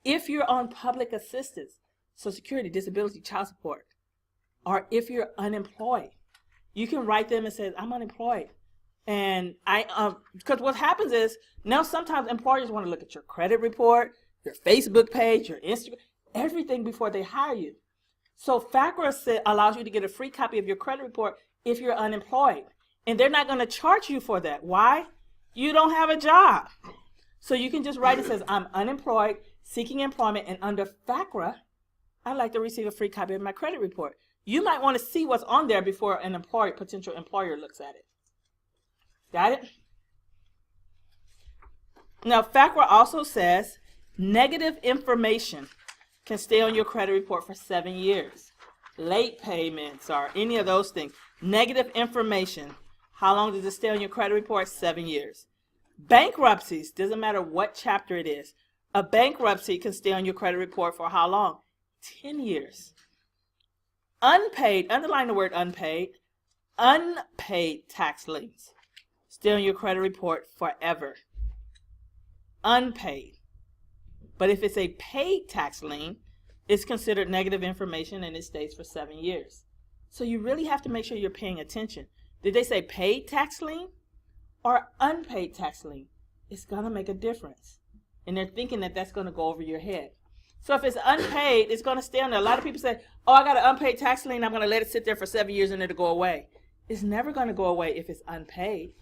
if you're on public assistance, Social Security, disability, child support, or if you're unemployed. You can write them and say, I'm unemployed. And because what happens is now sometimes employers want to look at your credit report, your Facebook page, your Instagram, everything before they hire you. So FACRA allows you to get a free copy of your credit report if you're unemployed. And they're not going to charge you for that. Why? You don't have a job. So you can just write it says, I'm unemployed, seeking employment, and under FACRA, I'd like to receive a free copy of my credit report. You might want to see what's on there before an potential employer looks at it. Got it? Now, FACRA also says negative information can stay on your credit report for 7 years. Late payments or any of those things. Negative information. How long does it stay on your credit report? 7 years. Bankruptcies, doesn't matter what chapter it is. A bankruptcy can stay on your credit report for how long? 10 years. Unpaid, underline the word unpaid tax liens stay on your credit report forever. Unpaid. But if it's a paid tax lien, it's considered negative information and it stays for 7 years. So you really have to make sure you're paying attention. Did they say paid tax lien or unpaid tax lien? It's going to make a difference. And they're thinking that that's going to go over your head. So if it's unpaid, it's going to stay on there. A lot of people say, oh, I got an unpaid tax lien, I'm going to let it sit there for 7 years and it'll go away. It's never going to go away if it's unpaid.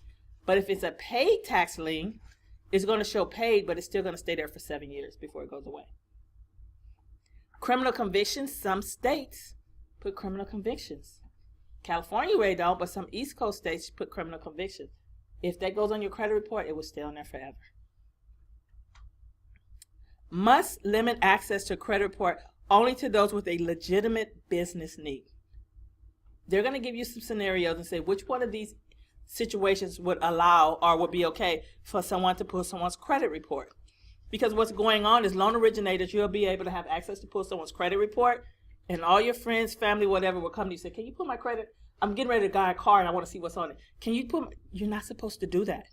But if it's a paid tax lien, it's going to show paid, but it's still going to stay there for 7 years before it goes away. Criminal convictions, some states put criminal convictions. California they don't, but some East Coast states put criminal convictions. If that goes on your credit report, it will stay on there forever. Must limit access to credit report only to those with a legitimate business need. They're going to give you some scenarios and say which one of these situations would allow or would be okay for someone to pull someone's credit report. Because what's going on is loan originators, you'll be able to have access to pull someone's credit report, and all your friends, family, whatever will come to you and say, can you pull my credit? I'm getting ready to buy a car and I want to see what's on it. Can you pull? You're not supposed to do that.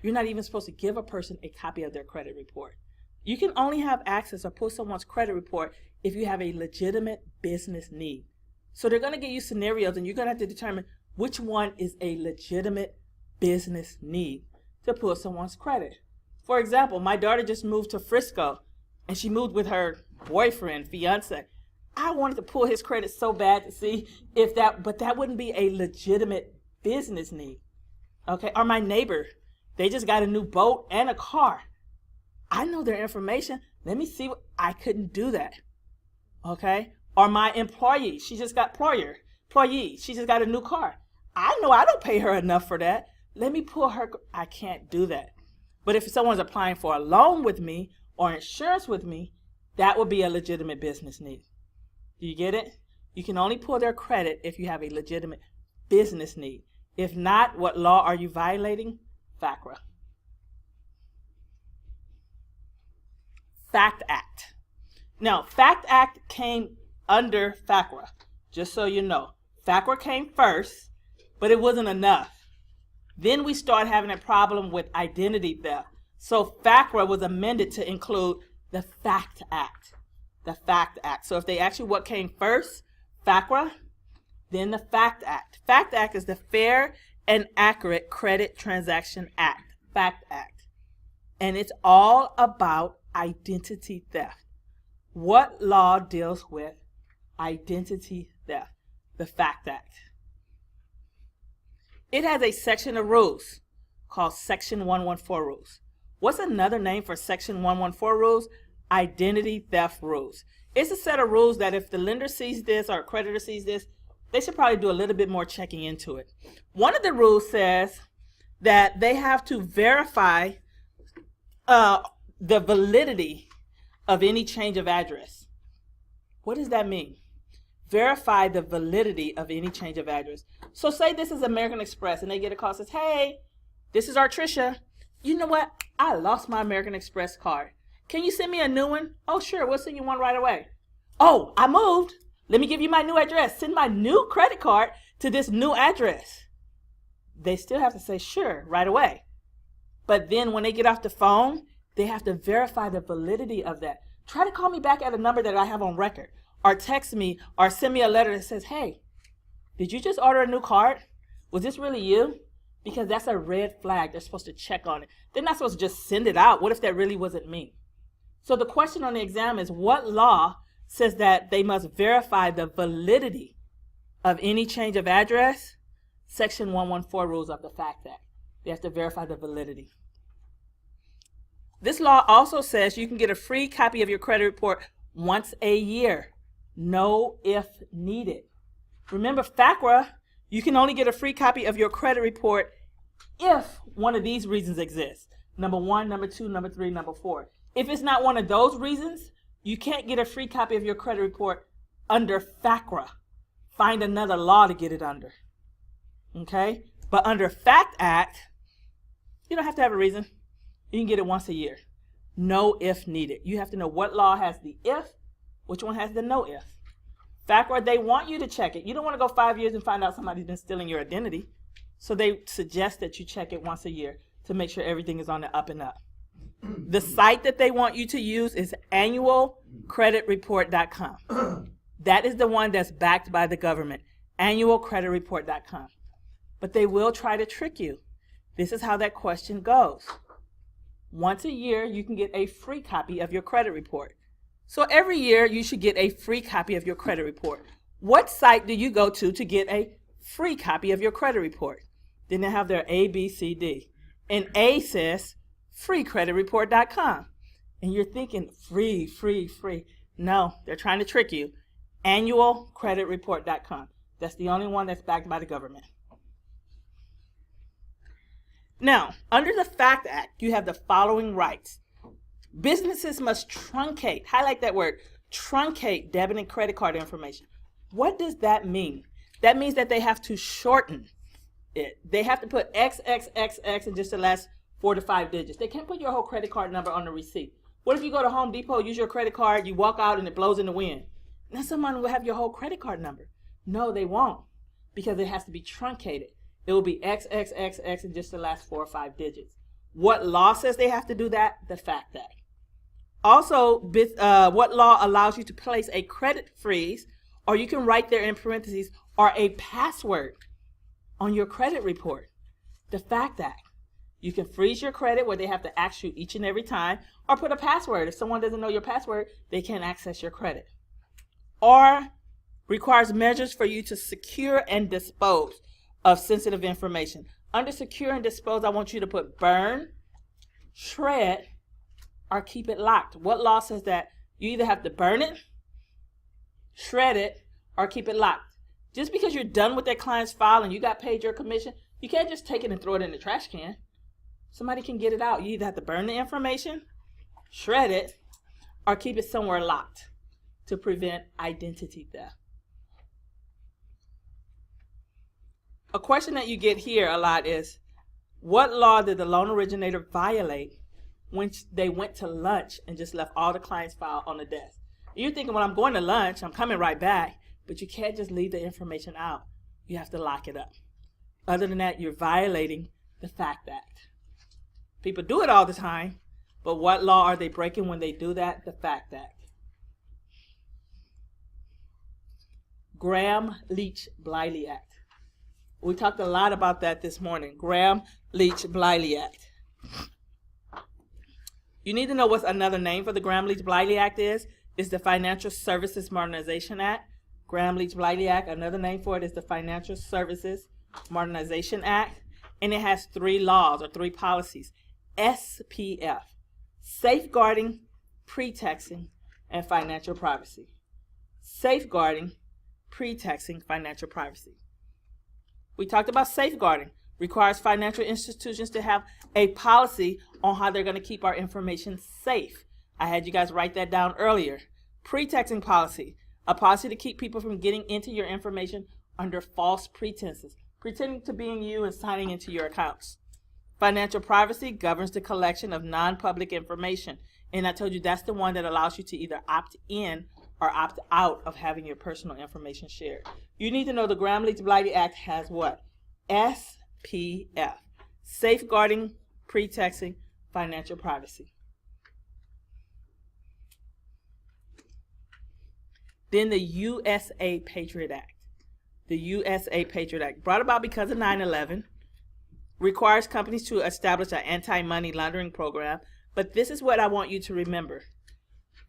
You're not even supposed to give a person a copy of their credit report. You can only have access or pull someone's credit report if you have a legitimate business need. So they're going to give you scenarios and you're going to have to determine which one is a legitimate business need to pull someone's credit. For example, my daughter just moved to Frisco and she moved with her boyfriend, fiance. I wanted to pull his credit so bad to see if but that wouldn't be a legitimate business need. Okay, or my neighbor, they just got a new boat and a car. I know their information. Let me see I couldn't do that. Okay, or my employee, she just got she just got a new car. I know I don't pay her enough for that. Let me pull her. I can't do that. But if someone's applying for a loan with me or insurance with me, that would be a legitimate business need. Do you get it? You can only pull their credit if you have a legitimate business need. If not, what law are you violating? FACRA. FACT Act. Now, FACT Act came under FACRA, just so you know. FACRA came first, but it wasn't enough. Then we started having a problem with identity theft. So FACRA was amended to include the FACT Act. The FACT Act. So if they ask you what came first, FACRA, then the FACT Act. FACT Act is the Fair and Accurate Credit Transaction Act. FACT Act. And it's all about identity theft. What law deals with identity theft? The FACT Act. It has a section of rules called Section 114 rules. What's another name for Section 114 rules? identity theft rules. It's a set of rules that if the lender sees this or a creditor sees this, they should probably do a little bit more checking into it. One of the rules says that they have to verify the validity of any change of address. What does that mean? Verify the validity of any change of address. So say this is American Express and they get a call that says, hey, this is Artricia. You know what? I lost my American Express card. Can you send me a new one? Oh, sure. We'll send you one right away. Oh, I moved. Let me give you my new address. Send my new credit card to this new address. They still have to say, sure, right away. But then when they get off the phone, they have to verify the validity of that. Try to call me back at a number that I have on record, or text me, or send me a letter that says, hey, did you just order a new card? Was this really you? Because that's a red flag. They're supposed to check on it. They're not supposed to just send it out. What if that really wasn't me? So the question on the exam is, what law says that they must verify the validity of any change of address? Section 114 rules of the FACT Act. They have to verify the validity. This law also says you can get a free copy of your credit report once a year. No if needed. Remember, FACRA, you can only get a free copy of your credit report if one of these reasons exists. Number 1, number 2, number 3, number 4. If it's not one of those reasons, you can't get a free copy of your credit report under FACRA. Find another law to get it under. Okay? But under FACT Act, you don't have to have a reason. You can get it once a year. No if needed. You have to know what law has the if, which one has the no if. FACRA, they want you to check it. You don't want to go 5 years and find out somebody's been stealing your identity. So they suggest that you check it once a year to make sure everything is on the up and up. The site that they want you to use is annualcreditreport.com. That is the one that's backed by the government, annualcreditreport.com. But they will try to trick you. This is how that question goes. Once a year, you can get a free copy of your credit report. So every year, you should get a free copy of your credit report. What site do you go to get a free copy of your credit report? Then they have their A, B, C, D. And A says freecreditreport.com. And you're thinking, free, free, free. No, they're trying to trick you. Annualcreditreport.com. That's the only one that's backed by the government. Now, under the FACT Act, you have the following rights. Businesses must truncate, highlight that word, truncate debit and credit card information. What does that mean? That means that they have to shorten it. They have to put XXXX in just the last 4 to 5 digits. They can't put your whole credit card number on the receipt. What if you go to Home Depot, use your credit card, you walk out and it blows in the wind? Now someone will have your whole credit card number. No, they won't, because it has to be truncated. It will be XXXX in just the last 4 or 5 digits. What law says they have to do that? The FACT Act. Also, what law allows you to place a credit freeze, or you can write there in parentheses, or a password on your credit report? The FACT Act. You can freeze your credit where they have to ask you each and every time, or put a password. If someone doesn't know your password, they can't access your credit. Or requires measures for you to secure and dispose of sensitive information. Under secure and dispose, I want you to put burn, shred, or keep it locked. What law says that you either have to burn it, shred it, or keep it locked? Just because you're done with that client's file and you got paid your commission, you can't just take it and throw it in the trash can. Somebody can get it out. You either have to burn the information, shred it, or keep it somewhere locked to prevent identity theft. A question that you get here a lot is, what law did the loan originator violate when they went to lunch and just left all the client's file on the desk? You're thinking, well, I'm going to lunch, I'm coming right back, but you can't just leave the information out. You have to lock it up. Other than that, you're violating the FACT Act. People do it all the time, but what law are they breaking when they do that? The FACT Act. Graham-Leach-Bliley Act. We talked a lot about that this morning. Graham-Leach-Bliley Act. You need to know what another name for the Graham-Leach-Bliley Act is. It's the Financial Services Modernization Act. Graham-Leach-Bliley Act, another name for it is the Financial Services Modernization Act. And it has 3 laws or 3 policies. SPF, Safeguarding pretexting, and financial privacy. Safeguarding, pretexting, financial privacy. We talked about safeguarding. Requires financial institutions to have a policy on how they're going to keep our information safe. I had you guys write that down earlier. Pretexting policy, a policy to keep people from getting into your information under false pretenses, pretending to being you and signing into your accounts. Financial privacy governs the collection of non-public information. And I told you that's the one that allows you to either opt in or opt out of having your personal information shared. You need to know the Gramm-Leach-Bliley Act has what? SPF, Safeguarding, Pretexting, Financial Privacy. Then the USA Patriot Act. The USA Patriot Act, brought about because of 9/11, requires companies to establish an anti-money laundering program. But this is what I want you to remember.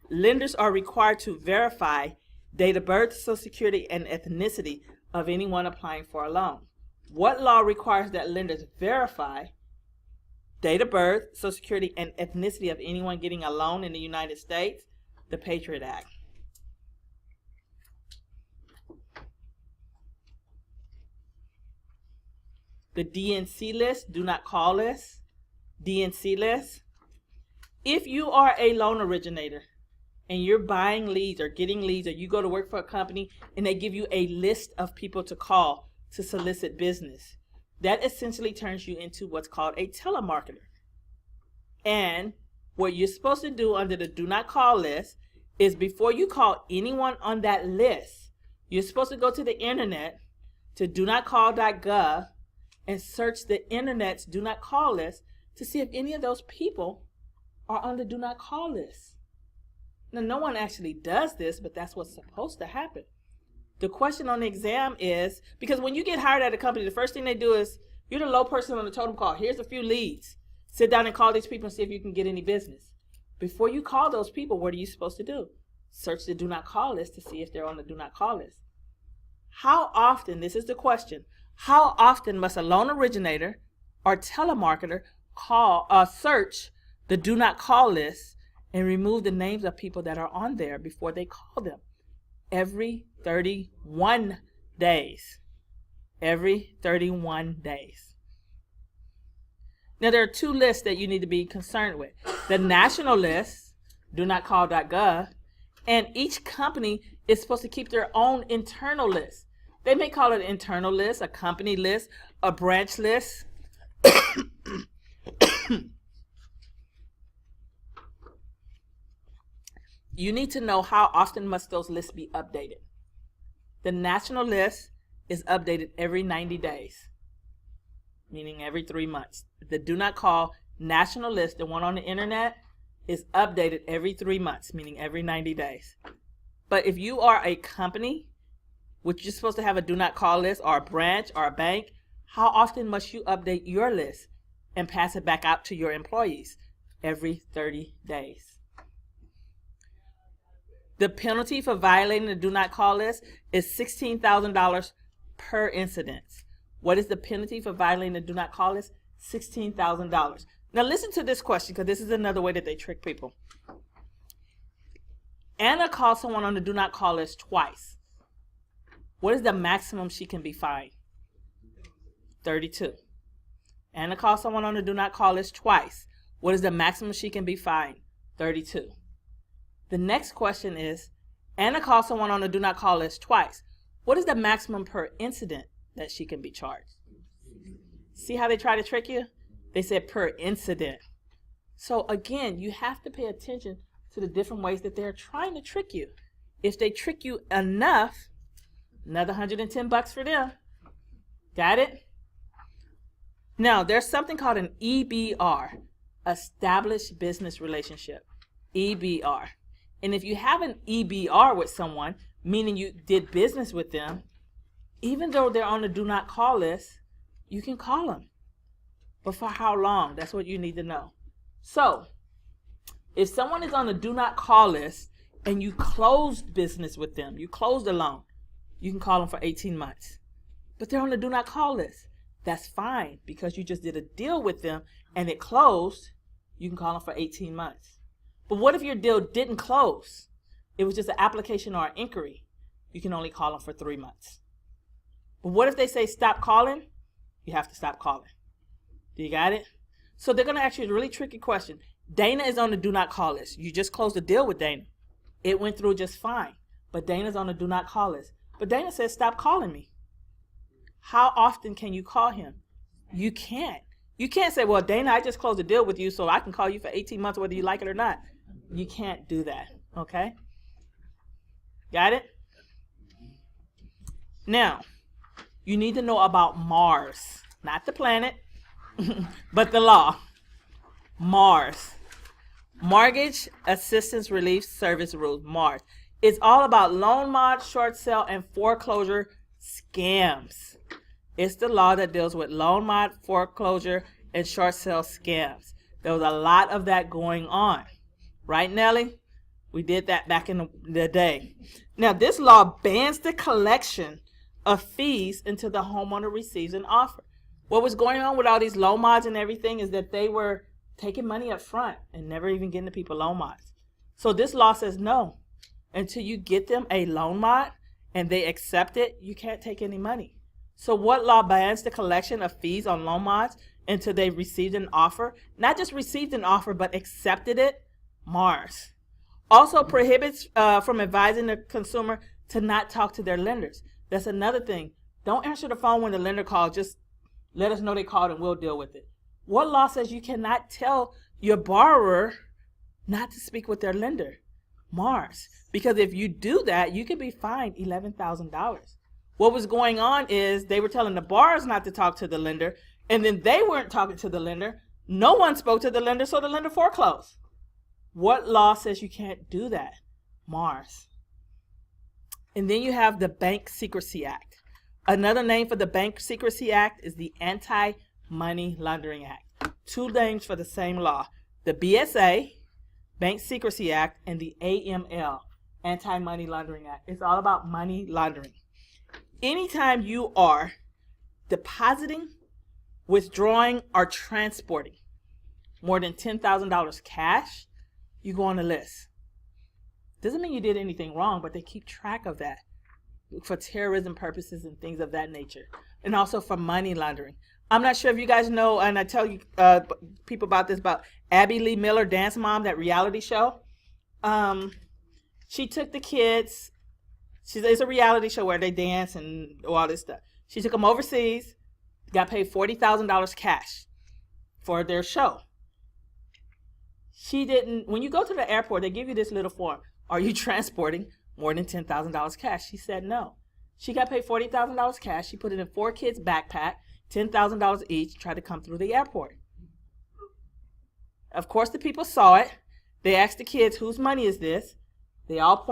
Lenders are required to verify date of birth, social security, and ethnicity of anyone applying for a loan. What law requires that lenders verify date of birth, social security, and ethnicity of anyone getting a loan in the United States? The Patriot Act. The DNC list, do not call list, DNC list. If you are a loan originator and you're buying leads or getting leads, or you go to work for a company and they give you a list of people to call to solicit business, that essentially turns you into what's called a telemarketer. And what you're supposed to do under the do not call list is before you call anyone on that list, you're supposed to go to the internet to donotcall.gov and search the internet's do not call list to see if any of those people are on the do not call list. Now, no one actually does this, but that's what's supposed to happen. The question on the exam is, because when you get hired at a company, the first thing they do is, you're the low person on the totem call. Here's a few leads. Sit down and call these people and see if you can get any business. Before you call those people, what are you supposed to do? Search the do not call list to see if they're on the do not call list. How often, this is the question, how often must a loan originator or telemarketer search the do not call list and remove the names of people that are on there before they call them? Every 31 days. Every 31 days. Now, there are two lists that you need to be concerned with. The national list, donotcall.gov, and each company is supposed to keep their own internal list. They may call it an internal list, a company list, a branch list. You need to know how often must those lists be updated. The national list is updated every 90 days, meaning every 3 months. The do not call national list, the one on the internet, is updated every 3 months, meaning every 90 days. But if you are a company, which you're supposed to have a do not call list, or a branch or a bank, how often must you update your list and pass it back out to your employees? Every 30 days. The penalty for violating the do not call list is $16,000 per incident. What is the penalty for violating the do not call list? $16,000. Now listen to this question, because this is another way that they trick people. Anna called someone on the do not call list twice. What is the maximum she can be fined? 32. Anna called someone on the do not call list twice. What is the maximum she can be fined? 32. The next question is, Anna called someone on the do not call list twice. What is the maximum per incident that she can be charged? See how they try to trick you? They said per incident. So again, you have to pay attention to the different ways that they're trying to trick you. If they trick you enough, another $110 for them. Got it? Now, there's something called an EBR, Established Business Relationship. EBR. And if you have an EBR with someone, meaning you did business with them, even though they're on the do not call list, you can call them. But for how long? That's what you need to know. So, if someone is on the do not call list and you closed business with them, you closed a loan, you can call them for 18 months. But they're on the do not call list. That's fine, because you just did a deal with them and it closed. You can call them for 18 months. But what if your deal didn't close? It was just an application or an inquiry. You can only call them for 3 months. But what if they say stop calling? You have to stop calling. Do you got it? So they're going to ask you a really tricky question. Dana is on the do not call list. You just closed a deal with Dana. It went through just fine. But Dana's on the do not call list. But Dana says stop calling me. How often can you call him? You can't. You can't say, well, Dana, I just closed a deal with you, so I can call you for 18 months whether you like it or not. You can't do that, okay? Got it? Now, you need to know about MARS. Not the planet, but the law. MARS. Mortgage Assistance Relief Service Rules, MARS. It's all about loan mod, short sale, and foreclosure scams. It's the law that deals with loan mod, foreclosure, and short sale scams. There was a lot of that going on. Right, Nellie? We did that back in the day. Now, this law bans the collection of fees until the homeowner receives an offer. What was going on with all these loan mods and everything is that they were taking money up front and never even getting the people loan mods. So this law says no. Until you get them a loan mod and they accept it, you can't take any money. So what law bans the collection of fees on loan mods until they received an offer? Not just received an offer, but accepted it? MARS. Also prohibits from advising the consumer to not talk to their lenders. That's another thing. Don't answer the phone when the lender calls. Just let us know they called and we'll deal with it. What law says you cannot tell your borrower not to speak with their lender? MARS. Because if you do that, you could be fined $11,000. What was going on is they were telling the borrowers not to talk to the lender, and then they weren't talking to the lender. No one spoke to the lender, so the lender foreclosed. What law says you can't do that? MARS. And then you have the Bank Secrecy Act. Another name for the Bank Secrecy Act is the Anti-Money Laundering Act. Two names for the same law. The BSA, Bank Secrecy Act, and the AML, Anti-Money Laundering Act. It's all about money laundering. Anytime you are depositing, withdrawing, or transporting more than $10,000 cash, you go on the list. Doesn't mean you did anything wrong, but they keep track of that for terrorism purposes and things of that nature, and also for money laundering. I'm not sure if you guys know, and I tell you people about this, about Abby Lee Miller, Dance Mom, that reality show. She took the kids. It's a reality show where they dance and all this stuff. She took them overseas, got paid $40,000 cash for their show. She didn't, when you go to the airport, they give you this little form. Are you transporting more than $10,000 cash? She said no. She got paid $40,000 cash. She put it in 4 kids' backpack, $10,000 each, tried to come through the airport. Of course, the people saw it. They asked the kids, whose money is this? They all pointed